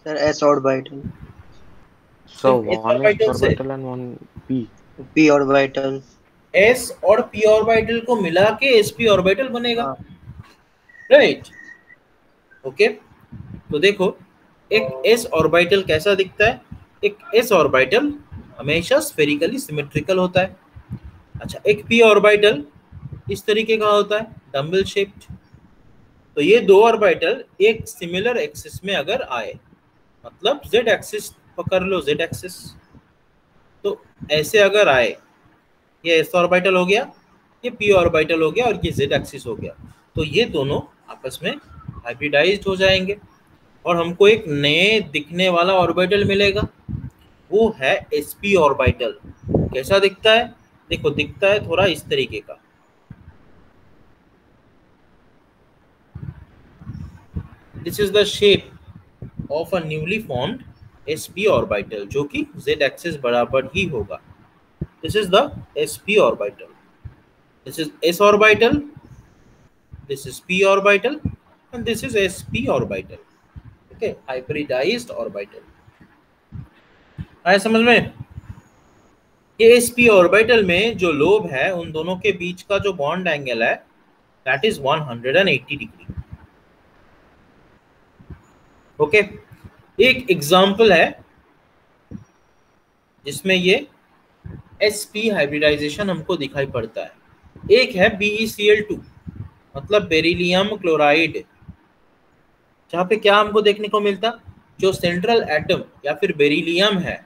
Sir s orbital. So सिर्फ s one s ऑर्बिटल से? orbital and one p. p orbital. s और p ऑर्बिटल को मिला के sp ऑर्बिटल बनेगा, हाँ। राइट? ओके, तो देखो एक s ऑर्बिटल कैसा दिखता है? एक s ऑर्बिटल हमेशा स्फेरिकली सिमेट्रिकल होता है। अच्छा, एक p ऑर्बिटल इस तरीके का होता है, डम्बल शेप्ड। तो ये दो ऑर्बिटल एक सिमिलर एक्सिस में अगर आए, मतलब z एक्सिस पकड़ लो, z एक्सिस, तो ऐसे अगर आए, ये s ऑर्बिटल हो गया, ये p ऑर्बिटल हो गया और ये z एक्सिस हो गया, तो ये दोनों आपस में हाइब्रिडाइज्ड हो जाएंगे और हमको एक नए दिखने वाला ऑर्बिटल मिलेगा, वो है sp ऑर्बिटल। कैसा दिखता है? देखो दिखता है थोड़ा इस तरीके का। This is the shape of a newly formed sp orbital, जो कि z एक्सिस बराबर ही होगा। This is the sp orbital, this is s orbital, this is p orbital and this is sp orbital. Okay, hybridised orbital. आया समझ में? ये sp orbital में जो लोब है, उन दोनों के बीच का जो बॉन्ड एंगल है, दैट इज 180 डिग्री। ओके, एक एग्जांपल है जिसमें ये sp हाइब्रिडाइजेशन हमको दिखाई पड़ता है। एक है BeCl2, मतलब बेरिलियम क्लोराइड, जहाँ पे क्या हमको देखने को मिलता, जो सेंट्रल एटम या फिर बेरिलियम है,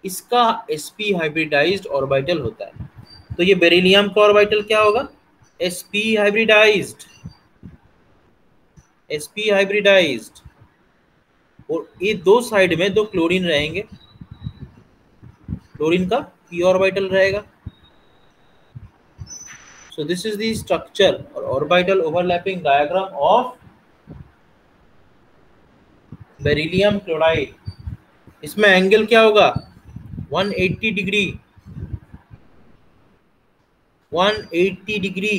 इसका sp हाइब्रिडाइज्ड ऑर्बिटल होता है। तो ये बेरिलियम का ऑर्बिटल क्या होगा? sp hybridized, sp hybridized. और ये दो साइड में दो क्लोरीन रहेंगे, क्लोरीन का p ऑर्बिटल रहेगा। So this is the structure or orbital overlapping diagram of beryllium chloride. इसमें एंगल क्या होगा? 180 डिग्री, 180 डिग्री।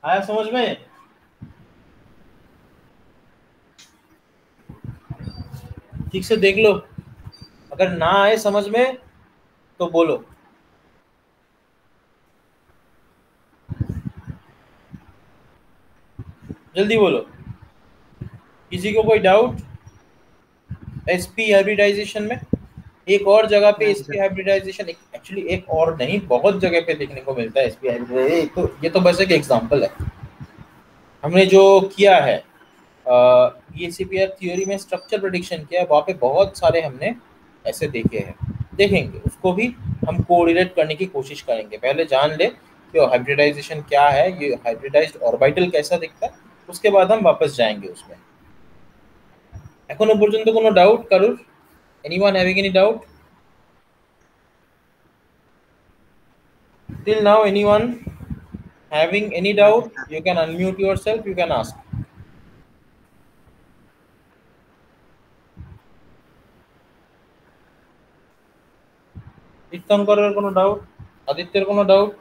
आया समझ में? ठीक से देख लो, अगर ना आए समझ में तो बोलो। जल्दी बोलो, किसी को कोई डाउट sp हाइब्रिडाइजेशन में? एक और जगह पे sp हाइब्रिडाइजेशन, एक्चुअली एक और नहीं, बहुत जगह पे देखने को मिलता है sp हाइब्रिडाइजेशन। तो ये तो बस एक एग्जांपल है। हमने जो किया है ये CPR थ्योरी में स्ट्रक्चर प्रेडिक्शन किया है, वहाँ पे बहुत सारे हमने ऐसे देखे हैं, देखेंगे उसको भी हम कोरिलेट करने की कोशिश करेंगे। पहले जान ले कि हाइब्रिडाइजेशन क्या है, ये हाइब्रिडाइज्ड ऑर्बिटल कैसा दिखता है, उसके बाद हम वापस जाएंगे उसमें। এখনো পর্যন্ত কোনো ডাউট কারুর? Anyone having any doubt till now? Anyone having any doubt? You can unmute yourself, you can ask. তীর্থঙ্করের কোনো ডাউট? আদিত্যের কোনো ডাউট?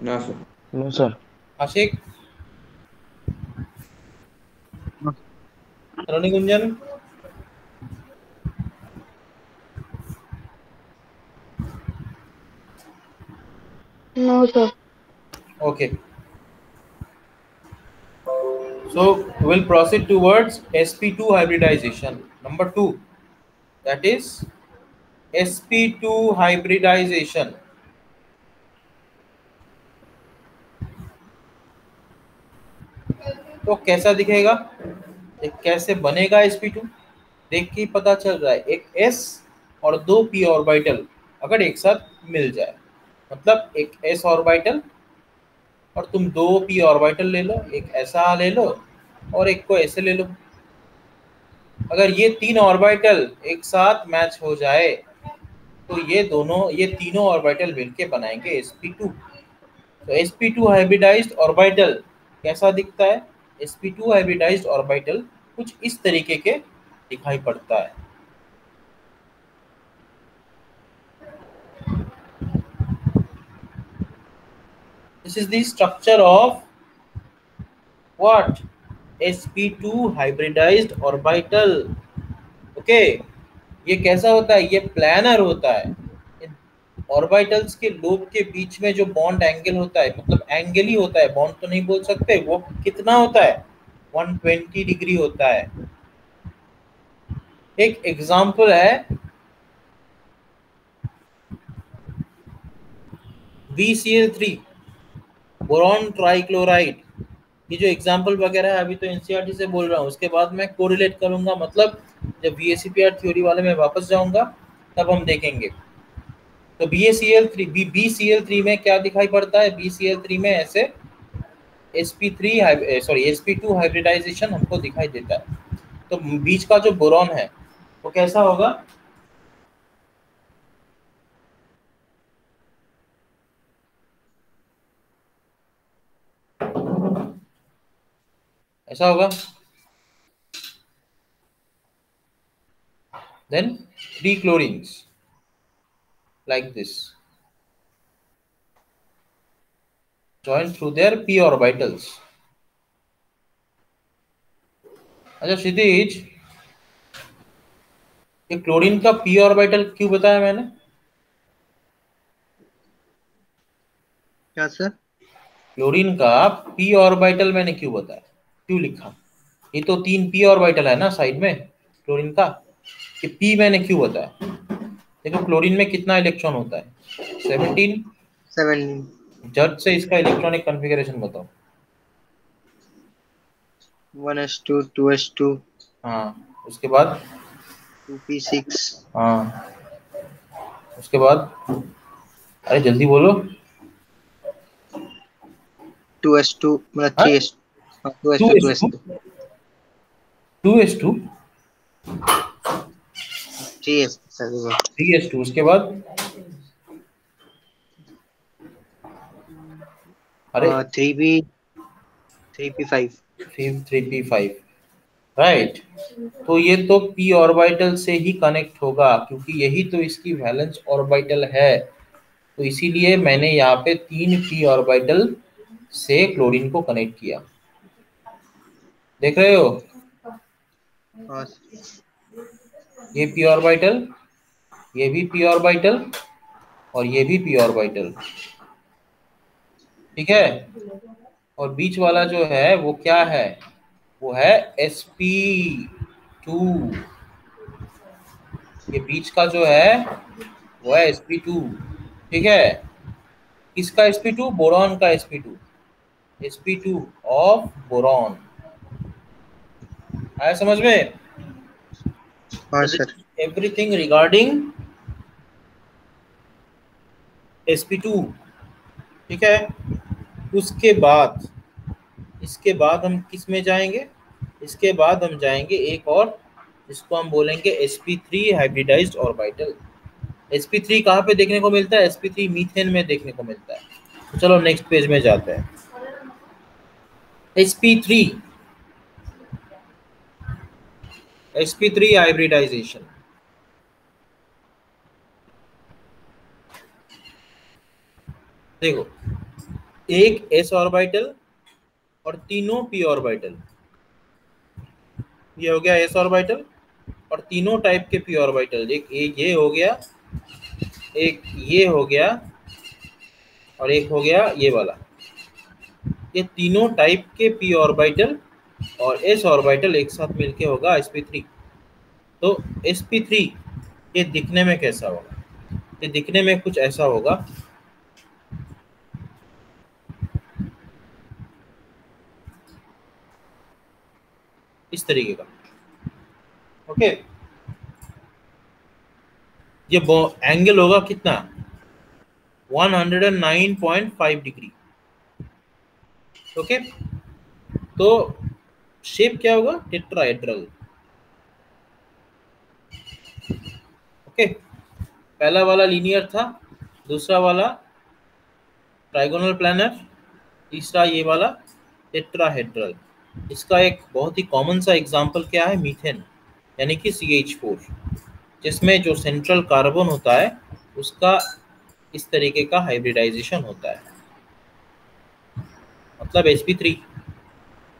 না sir. No, sir. Ashiq? Ranigunjan? No, sir. Okay. So we'll proceed towards sp2 hybridization. Number 2, that is sp2 hybridization. तो कैसा दिखेगा, ये कैसे बनेगा sp2, देख के ही पता चल रहा है। एक s और दो p ऑर्बिटल अगर एक साथ मिल जाए, मतलब एक s ऑर्बिटल और तुम दो p ऑर्बिटल ले लो, एक ऐसा ले लो और एक को ऐसे ले लो। अगर ये तीन ऑर्बिटल एक साथ मैच हो जाए तो ये तीनों ऑर्बिटल मिलके बनाएंगे sp2। तो sp2 हाइब्रिडाइज्ड ऑर्बिटल कैसा दिखता है? sp2 हाइब्रिडाइज्ड ऑर्बिटल कुछ इस तरीके के दिखाई पड़ता है। This is the structure of what? sp2 hybridized orbital. Okay, ये कैसा होता है? ये प्लानर होता है। ऑर्बिटल्स के लोब के बीच में जो बॉन्ड एंगल होता है, मतलब एंगल ही होता है, बॉन्ड तो नहीं बोल सकते, वो कितना होता है? 120 डिग्री होता है। एक एग्जांपल है BCl3, बोरॉन ट्राइक्लोराइड। ये जो एग्जांपल वगैरह है अभी तो एनसीईआरटी से बोल रहा हूँ, उसके बाद मैं कोरिलेट करूंगा, मतलब जब VACPR थ्योरी वाले में वापस जाऊंगा तब हम देखेंगे। तो BCl3 में क्या दिखाई पड़ता है? BCl3 में ऐसे sp2 हाइब्रिडाइजेशन हमको दिखाई देता है। तो बीच का जो बोरॉन है वो कैसा होगा? ऐसा होगा। Then 3 chlorines like this join through their p orbitals. अच्छा क्षितिज, ये क्लोरीन का p ऑर्बिटल क्यों बताया मैंने? क्या सर? क्लोरीन का p ऑर्बिटल मैंने क्यों बताया, क्यों लिखा? ये तो 3 p ऑर्बिटल है ना साइड में क्लोरीन का, कि p मैंने क्यों बताया? देखो क्लोरीन में कितना इलेक्ट्रॉन होता है? 17। 7 जट से इसका इलेक्ट्रॉनिक कॉन्फ़िगरेशन बताओ। 1s2 2s2 हाँ, उसके बाद 2p6 हाँ, उसके बाद अरे जल्दी बोलो। 2s2 मतलब हाँ? 3s 2s2 2s2 2s2 2s2 3s sir 3s2, उसके बाद अरे 3p5 3p5, राइट। तो ये तो p ऑर्बिटल से ही कनेक्ट होगा क्योंकि यही तो इसकी वैलेंस ऑर्बिटल है। तो इसीलिए मैंने यहाँ पे 3 p ऑर्बिटल से क्लोरीन को कनेक्ट किया। देख रहे हो? हाँ ये p ऑर्बिटल, ये भी p ऑर्बिटल और ये भी p ऑर्बिटल, ठीक है। और बीच वाला जो है वो क्या है? वो है sp2। ये बीच का जो है वो है sp2, ठीक है। किसका sp2? बोरॉन का sp2, sp2 ऑफ बोरॉन। आया समझ में? हाँ सर एवरीथिंग रिगार्डिंग sp2, ठीक है। उसके बाद इसके बाद हम किस में जाएंगे? इसके बाद हम जाएंगे एक और, जिसको हम बोलेंगे sp3 हाइब्रिडाइज्ड ऑर्बिटल। sp3 कहाँ पे देखने को मिलता है? sp3 मीथेन में देखने को मिलता है। तो चलो नेक्स्ट पेज में जाते हैं। sp3 hybridisation. देखो, एक s ऑर्बिटल और तीनों p ऑर्बिटल, ये हो गया s ऑर्बिटल और तीनों टाइप के p ऑर्बिटल। एक ये हो गया, एक ये हो गया और एक हो गया ये वाला। ये तीनों टाइप के p ऑर्बिटल और s ऑर्बिटल एक साथ मिलके होगा sp3। तो sp3 ये दिखने में कैसा होगा? ये दिखने में कुछ ऐसा होगा, इस तरीके का। ओके, ये एंगल होगा कितना? 109.5 डिग्री। ओके, तो शेप क्या होगा? टेट्राहेड्रल। ओके, पहला वाला लीनियर था, दूसरा वाला ट्राइगोनल प्लैनर, तीसरा ये वाला टेट्राहेड्रल। इसका एक बहुत ही कॉमन सा एग्जांपल क्या है? मीथेन, यानी कि CH4, जिसमें जो सेंट्रल कार्बन होता है उसका इस तरीके का हाइब्रिडाइजेशन होता है, मतलब sp3,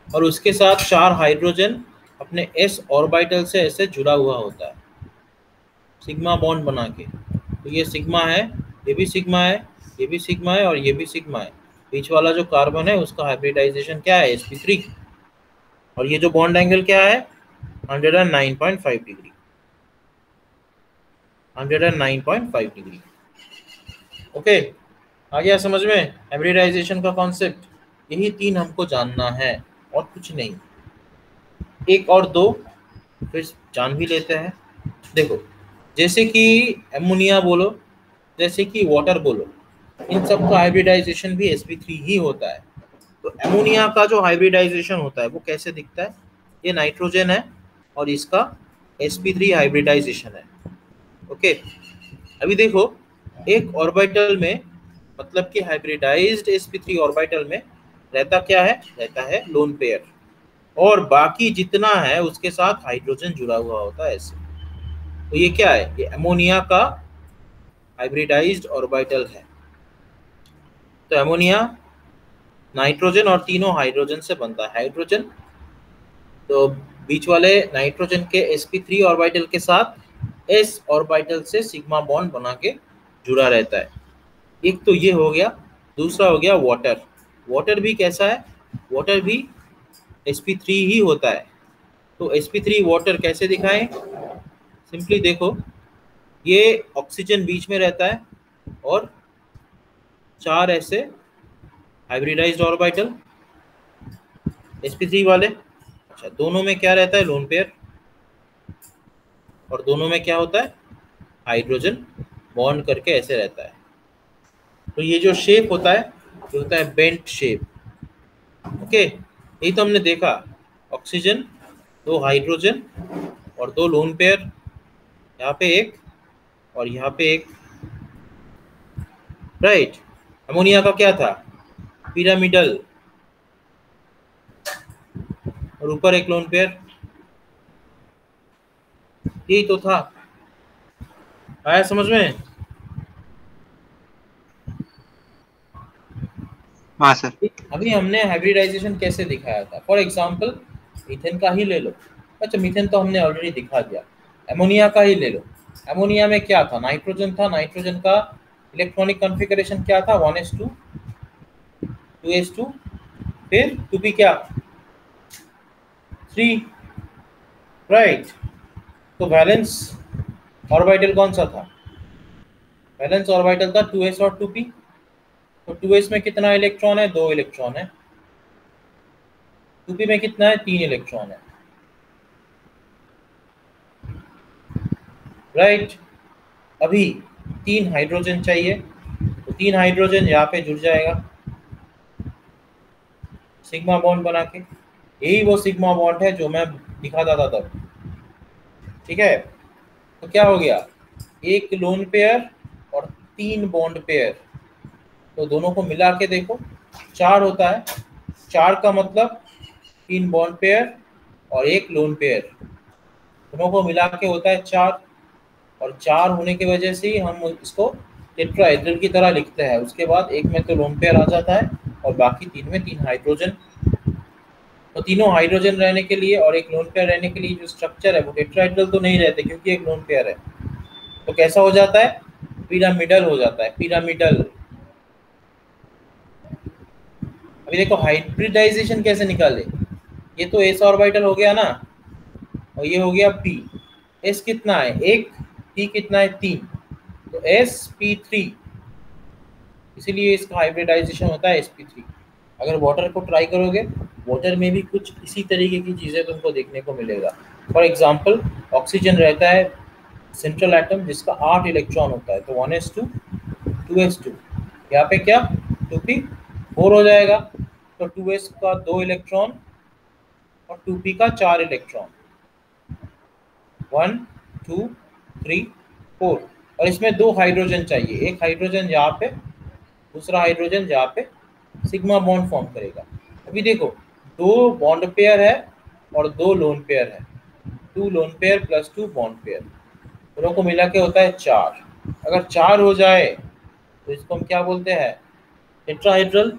और उसके साथ 4 हाइड्रोजन अपने s ऑर्बिटल से ऐसे जुड़ा हुआ होता है सिग्मा बॉन्ड बना के। तो ये सिग्मा है, ये भी सिग्मा है, ये भी सिग्मा है और ये भी सिग्मा है। बीच वाला जो कार्बन है उसका हाइब्रिडाइजेशन क्या है? sp3। और ये जो बॉन्ड एंगल क्या है? 109.5 डिग्री। 109.5 डिग्री। ओके, आ गया समझ में हाइब्रिडाइजेशन का कॉन्सेप्ट? यही 3 हमको जानना है और कुछ नहीं। एक और दो फिर जान भी लेते हैं। देखो, जैसे कि एमोनिया बोलो, जैसे कि वाटर बोलो, इन सब का हाइब्रिडाइजेशन भी sp3 ही होता है। तो एमोनिया का जो हाइब्रिडाइजेशन होता है वो कैसे दिखता है? ये नाइट्रोजन है और इसका sp3 हाइब्रिडाइजेशन है। ओके, अभी देखो, एक ऑर्बिटल में, मतलब कि हाइब्रिडाइज्ड sp3 ऑर्बिटल में रहता क्या है? रहता है लोन पेयर, और बाकी जितना है उसके साथ हाइड्रोजन जुड़ा हुआ होता है ऐसे। तो ये क्या है? ये अमोनिया का हाइब्रिडाइज्ड ऑर्बिटल है। तो अमोनिया नाइट्रोजन और तीनों हाइड्रोजन से बनता है। हाइड्रोजन तो बीच वाले नाइट्रोजन के sp3 ऑर्बिटल के साथ s ऑर्बिटल से सिग्मा बॉन्ड बना के जुड़ा रहता है। एक तो ये हो गया। दूसरा हो गया वाटर। वाटर भी कैसा है? वाटर भी sp3 ही होता है। तो sp3 वाटर कैसे दिखाएं? सिंपली देखो, ये ऑक्सीजन बीच में रहता है और 4 ऐसे हाइब्रिडाइज्ड ऑर्बिटल sp3 वाले। अच्छा, दोनों में क्या रहता है? Lone pair. और दोनों में क्या होता है? हाइड्रोजन बॉन्ड करके ऐसे रहता है। तो ये जो शेप होता है ये होता है बेंट शेप। ओके, यही तो हमने देखा, ऑक्सीजन, 2 हाइड्रोजन और 2 लोन पेयर, यहाँ पे एक और यहाँ पे एक। राइट। अमोनिया का क्या था? पिरामिडल, और ऊपर एक लोन पेयर। यही तो था। आया समझ में? हाँ सर। अभी हमने हाइब्रिडाइजेशन कैसे दिखाया था? फॉर एग्जांपल मीथेन का ही ले लो। अच्छा, मीथेन तो हमने ऑलरेडी दिखा दिया। अमोनिया का ही ले लो। अमोनिया में क्या था? नाइट्रोजन था। नाइट्रोजन का इलेक्ट्रॉनिक कॉन्फ़िगरेशन क्या था? 1s2 2s2, फिर 2p क्या? 3। राइट। तो वैलेंस ऑर्बिटल कौन सा था? वैलेंस ऑर्बिटल था 2s और 2p। तो 2s में कितना इलेक्ट्रॉन है? 2 इलेक्ट्रॉन है। 2p में कितना है? 3 इलेक्ट्रॉन है। राइट। अभी 3 हाइड्रोजन चाहिए, तो 3 हाइड्रोजन यहाँ पे जुड़ जाएगा सिग्मा बॉन्ड बना के। यही वो सिग्मा बॉन्ड है जो मैं दिखाता था तब। ठीक है, तो क्या हो गया? एक लोन पेयर और 3 बॉन्ड पेयर। तो दोनों को मिला के देखो, 4 होता है। 4 का मतलब 3 बॉन्ड पेयर और एक लोन पेयर, दोनों को मिला के होता है 4। और 4 होने की वजह से ही हम इसको टेट्राहेड्रल की तरह लिखते हैं। उसके बाद एक में तो लोन पेयर आ जाता है और बाकी 3 में 3 हाइड्रोजन। तो तीनों हाइड्रोजन रहने के लिए और एक लोन पेयर रहने के लिए जो स्ट्रक्चर है वो टेट्राहेड्रल तो नहीं रहते, क्योंकि एक लोन पेयर है। तो कैसा हो जाता है? पिरामिडल हो जाता है। पिरामिडल। अभी देखो हाइब्रिडाइजेशन कैसे निकाले, ये तो एस ऑर्बिटल हो गया ना, और ये हो गया पी। एस कितना है 1, पी कितना है 3, तो sp3, इसीलिए इसका हाइब्रिडाइजेशन होता है sp3। अगर वाटर को ट्राई करोगे, वाटर में भी कुछ इसी तरीके की चीज़ें तुमको देखने को मिलेगा। फॉर एग्जांपल ऑक्सीजन रहता है सेंट्रल एटम जिसका 8 इलेक्ट्रॉन होता है, तो 1s2 2s2, यहाँ पे क्या 2p 4 हो जाएगा, तो 2s का 2 इलेक्ट्रॉन और 2p का 4 इलेक्ट्रॉन, 1 2 3 4, और इसमें 2 हाइड्रोजन चाहिए, एक हाइड्रोजन यहाँ पे, दूसरा हाइड्रोजन यहाँ पे सिग्मा बॉन्ड फॉर्म करेगा। अभी देखो 2 बॉन्ड पेयर है और 2 लोन पेयर है, 2 lone pair plus 2 bond pair, दोनों को मिला के होता है 4। अगर 4 हो जाए तो इसको हम क्या बोलते हैं, टेट्राहेड्रल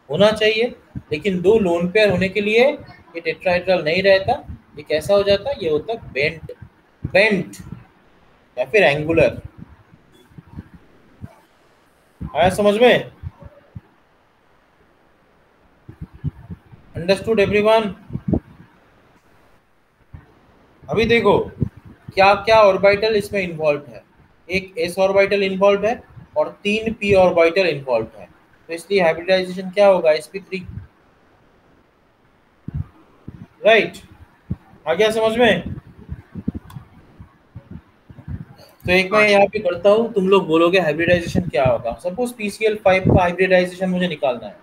होना चाहिए, लेकिन 2 लोन पेयर होने के लिए ये टेट्राहेड्रल नहीं रहता, ये कैसा हो जाता है, ये होता है बेंट, बेंट या फिर एंगुलर। आया समझ में? Understood everyone? अभी देखो क्या क्या ऑर्बिटल इसमें इन्वॉल्व है, एक s ऑर्बिटल इन्वॉल्व है और 3 p ऑर्बिटल इन्वॉल्व है, तो इसलिए हाइब्रिडाइजेशन क्या होगा sp3, राइट? आ गया समझ में? तो एक मैं यहाँ पे करता हूँ, तुम लोग बोलोगे हाइब्रिडाइजेशन क्या होगा। सपोज PCl5 का हाइब्रिडाइजेशन मुझे निकालना है,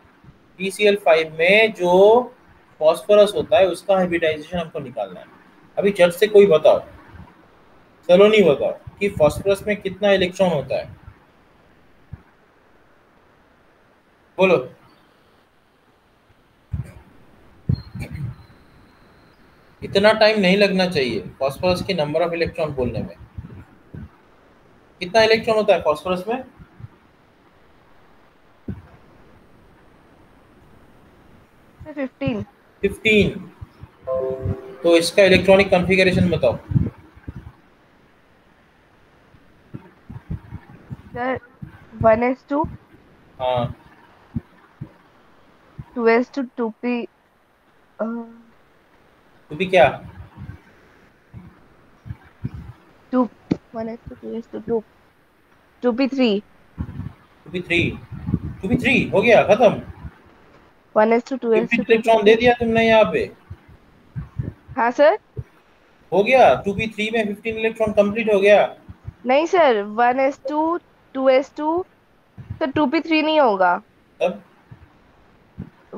PCl5 में जो फॉस्फोरस होता है उसका हाइब्रिडाइजेशन हमको निकालना है। अभी झट से कोई बताओ, चलो नहीं बताओ कि फॉस्फोरस में कितना इलेक्ट्रॉन होता है, बोलो। इतना टाइम नहीं लगना चाहिए फॉस्फोरस के नंबर ऑफ इलेक्ट्रॉन बोलने में। कितना इलेक्ट्रॉन होता है फॉस्फोरस में? सर 15। 15। तो इसका इलेक्ट्रॉनिक कॉन्फ़िगरेशन बताओ। सर 1s2 हाँ 2s2 2p तो भी क्या 2 1s2 2s2 2 2p3 to be three हो गया खत्म। 1s2 2s2 इलेक्ट्रॉन दे 2p3। दिया तुमने यहाँ पे, हाँ सर। हो गया 2p3 में 15 इलेक्ट्रॉन कंप्लीट हो गया। नहीं sir 1s2 2s2, sir 2p3 नहीं होगा। तब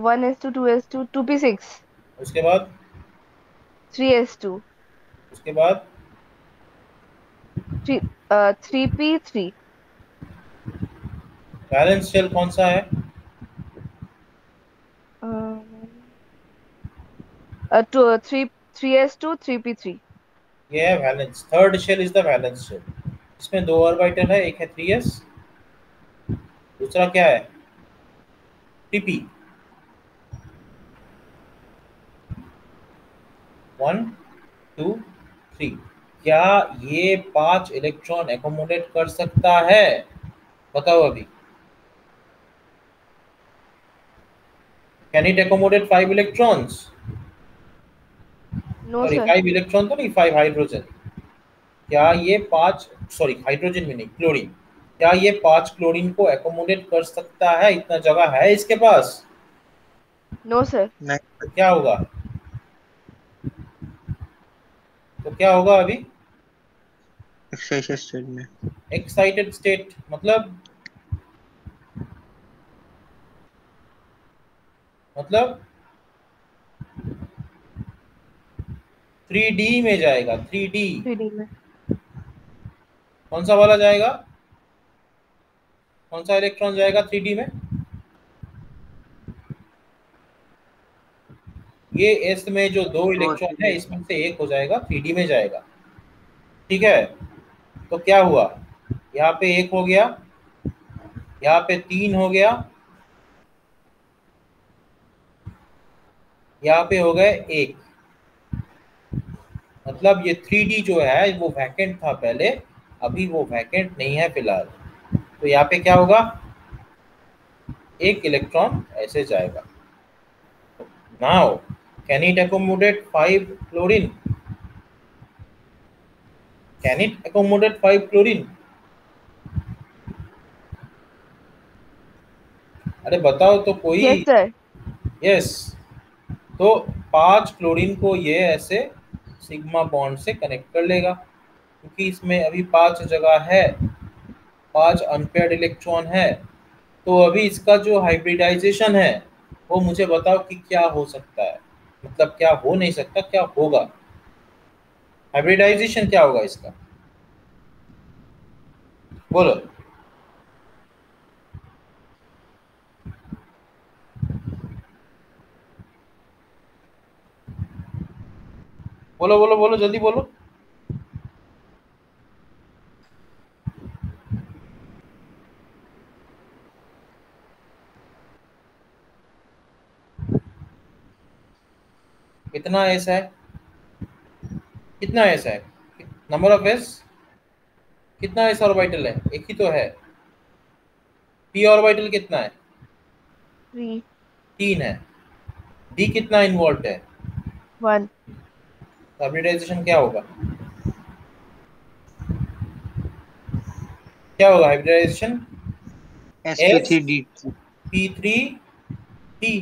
1s2 2s2 2p6 उसके बाद 3s2 उसके बाद 3 3p3 बैलेंस शेल कौन सा है? 3s2 3p3। ये है valence, third shell is the valence shell. इसमें 2 ऑर्बिटल है, एक है 3s, दूसरा क्या है 3p। 1 2 3। क्या ये 5 इलेक्ट्रॉन एकोमोडेट कर सकता है? बताओ अभी, can it accommodate 5 electrons? No sorry sir. 5 electron तो नहीं, 5 हाइड्रोजन। क्या ये 5, सॉरी हाइड्रोजन में नहीं, क्लोरीन, क्या ये 5 क्लोरीन को एकोमोडेट कर सकता है? इतना जगह है इसके पास? No sir. नहीं। तो क्या होगा, तो क्या होगा अभी? एक्साइटेड स्टेट में एक्साइटेड स्टेट मतलब 3D में जाएगा, 3D। 3D में कौन सा वाला जाएगा, कौन सा इलेक्ट्रॉन जाएगा 3D में? ये एस में जो 2 इलेक्ट्रॉन है इसमें से एक हो जाएगा, 3D में जाएगा, ठीक है। तो क्या हुआ, यहाँ पे 1 हो गया, यहाँ पे 3 हो गया, यहाँ पे हो गए 1। मतलब ये 3D जो है वो वैकेंट था पहले, अभी वो वैकेंट नहीं है फिलहाल। तो यहाँ पे क्या होगा, 1 इलेक्ट्रॉन ऐसे जाएगा। Now, can it accommodate 5 chlorine? Can it accommodate 5 chlorine? अरे बताओ तो कोई। Yes sir. यस। तो 5 क्लोरीन को ये ऐसे सिग्मा बॉन्ड से कनेक्ट कर लेगा, क्योंकि इसमें अभी 5 जगह है, 5 अनपेयर्ड इलेक्ट्रॉन है। तो अभी इसका जो हाइब्रिडाइजेशन है वो मुझे बताओ कि क्या हो सकता है, मतलब क्या हो नहीं सकता, क्या होगा, हाइब्रिडाइजेशन क्या होगा इसका, बोलो। बोलो बोलो बोलो, जल्दी बोलो। कितना एस है, कितना एस है, नंबर ऑफ एस, कितना एस ऑर्बिटल है, एक ही तो है। पी ऑर्बिटल कितना है, 3 3 है। डी कितना इन्वॉल्व है, 1 हाइब्रिडाइजेशन क्या होगा, क्या होगा hybridization, s sp3d2 p three टी,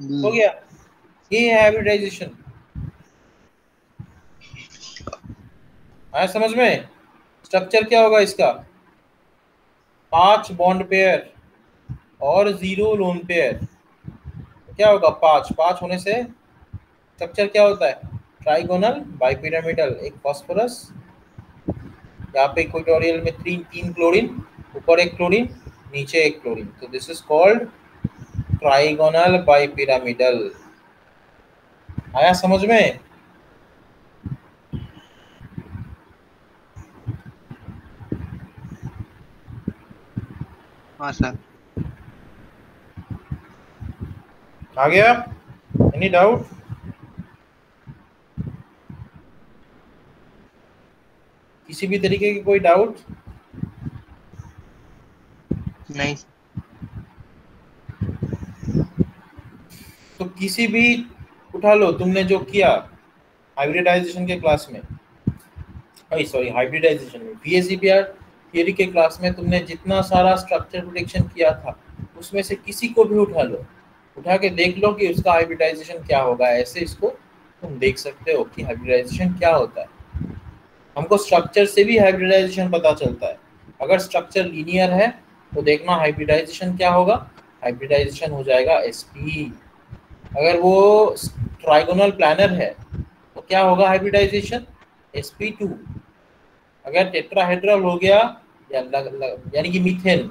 हो d। गया। ये है हाइब्रिडाइजेशन, आया समझ में। स्ट्रक्चर क्या होगा इसका, 5 बॉन्ड पेयर और 0 लोन पेयर। क्या होगा, 5 5 होने से स्ट्रक्चर क्या होता है, ट्राइगोनल बाइपिरामिडल, एक फास्फोरस, यहाँ पे इक्वेटोरियल में 3 क्लोरीन, ऊपर एक क्लोरीन, नीचे एक क्लोरीन, तो this is called trigonal bipyramidal. आया समझ में। हाँ सर। आ गया, एनी डाउट, किसी भी तरीके की कोई डाउट। नहीं। तो किसी भी उठा लो, तुमने जो किया हाइब्रिडाइजेशन के क्लास में, सॉरी हाइब्रिडाइजेशन में, VSEPR थियरी के क्लास में तुमने जितना सारा स्ट्रक्चर प्रेडिक्शन किया था उसमें से किसी को भी उठा लो, उठा के देख लो कि उसका हाइब्रिडाइजेशन क्या होगा। ऐसे इसको तुम देख सकते हो कि हाइब्रिडाइजेशन क्या होता है। हमको स्ट्रक्चर से भी हाइब्रिडाइजेशन पता चलता है। अगर स्ट्रक्चर लीनियर है तो देखना हाइब्रिडाइजेशन क्या होगा, हाइब्रिडाइजेशन हो जाएगा sp। अगर वो ट्राइगोनल प्लानर है तो क्या होगा हाइब्रिडाइजेशन, sp2। अगर टेट्राहेड्रल हो गया यानी कि मीथेन,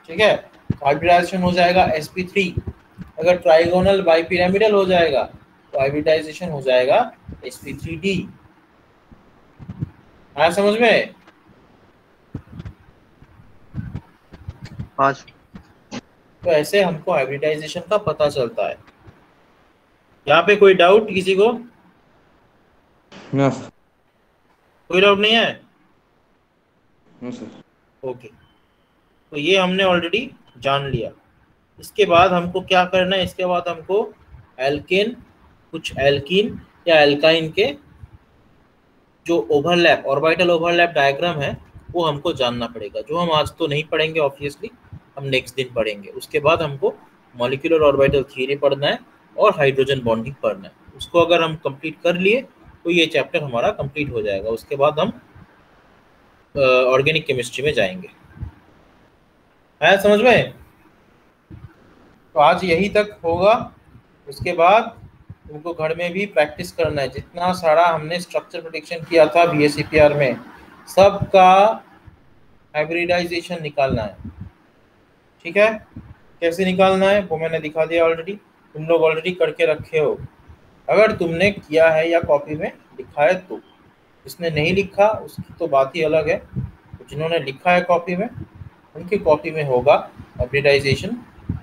ठीक है, तो हाइब्रिडाइजेशन हो जाएगा sp3। अगर ट्राइगोनल बाइपिरामिडल हो जाएगा तो हाइब्रिडाइजेशन हो जाएगा sp3d। आया समझ में। हाँ। तो ऐसे हमको हाइब्रिडाइजेशन का पता चलता है। यहाँ पे कोई डाउट किसी को, नो सर। कोई डाउट नहीं है, नो सर। ओके। तो ये हमने ऑलरेडी जान लिया। इसके बाद हमको क्या करना है, इसके बाद हमको एल्केन, कुछ एल्कीन या एल्काइन के जो ओवरलैप, ऑर्बिटल ओवरलैप डायग्राम है वो हमको जानना पड़ेगा, जो हम आज तो नहीं पढ़ेंगे ऑब्वियसली, हम नेक्स्ट दिन पढ़ेंगे। उसके बाद हमको मॉलिक्यूलर ऑर्बिटल थ्योरी पढ़ना है और हाइड्रोजन बॉन्डिंग पढ़ना है। उसको अगर हम कंप्लीट कर लिए तो ये चैप्टर हमारा कंप्लीट हो जाएगा। उसके बाद हम ऑर्गेनिक केमिस्ट्री में जाएंगे। है समझ में। तो आज यही तक होगा। उसके बाद तुमको घर में भी प्रैक्टिस करना है, जितना सारा हमने स्ट्रक्चर प्रेडिक्शन किया था VSEPR में, सबका हाइब्रिडाइजेशन निकालना है। ठीक है, कैसे निकालना है वो मैंने दिखा दिया ऑलरेडी, तुम लोग ऑलरेडी करके रखे हो। अगर तुमने किया है या कॉपी में लिखा है तो, जिसने नहीं लिखा उसकी तो बात ही अलग है। तो जिन्होंने लिखा है कॉपी में, उनकी कॉपी में होगा हाइब्रिडाइजेशन,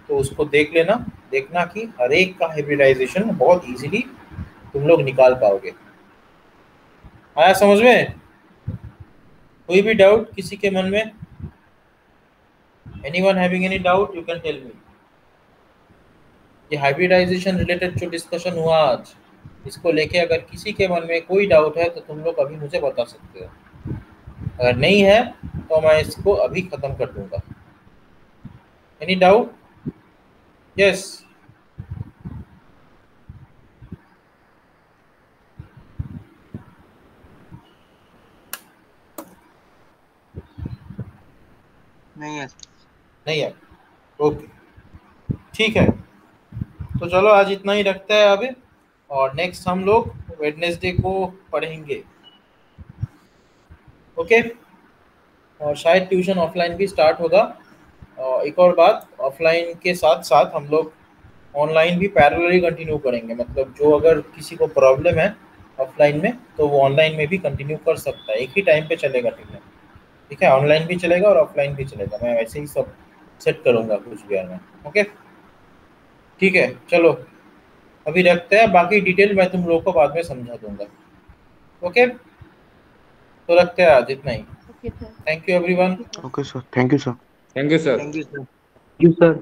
तो उसको देख लेना, देखना कि हर एक का हाइब्रिडाइजेशन बहुत इजीली तुम लोग निकाल पाओगे। आया समझ में। कोई भी डाउट किसी के मन में, anyone having any doubt you can tell me. ये हाइब्रिडाइजेशन रिलेटेड जो डिस्कशन हुआ आज, इसको लेके अगर किसी के मन में कोई डाउट है तो तुम लोग अभी मुझे बता सकते हो। अगर नहीं है तो मैं इसको अभी ख़त्म कर दूंगा। Any doubt? यस। नहीं है। नहीं है, ओके ठीक है। तो चलो आज इतना ही रखते हैं अभी, और नेक्स्ट हम लोग वेडनेसडे को पढ़ेंगे। ओके, और शायद ट्यूशन ऑफलाइन भी स्टार्ट होगा। और एक और बात, ऑफलाइन के साथ साथ हम लोग ऑनलाइन भी पैरेलली कंटिन्यू करेंगे। मतलब जो अगर किसी को प्रॉब्लम है ऑफलाइन में तो वो ऑनलाइन में भी कंटिन्यू कर सकता है, एक ही टाइम पे चलेगा ट्यूशन। ठीक है, ऑनलाइन भी चलेगा और ऑफलाइन भी चलेगा। मैं वैसे ही सब सेट करूँगा कुछ भी में। ओके ठीक है, चलो अभी रखते हैं, बाकी डिटेल मैं तुम लोगों को बाद में समझा दूंगा। ओके, तो रखते हैं आज इतना ही। Okay sir. Thank you everyone. Okay, sir. Thank you, sir. Thank you sir. Thank you sir. You, sir.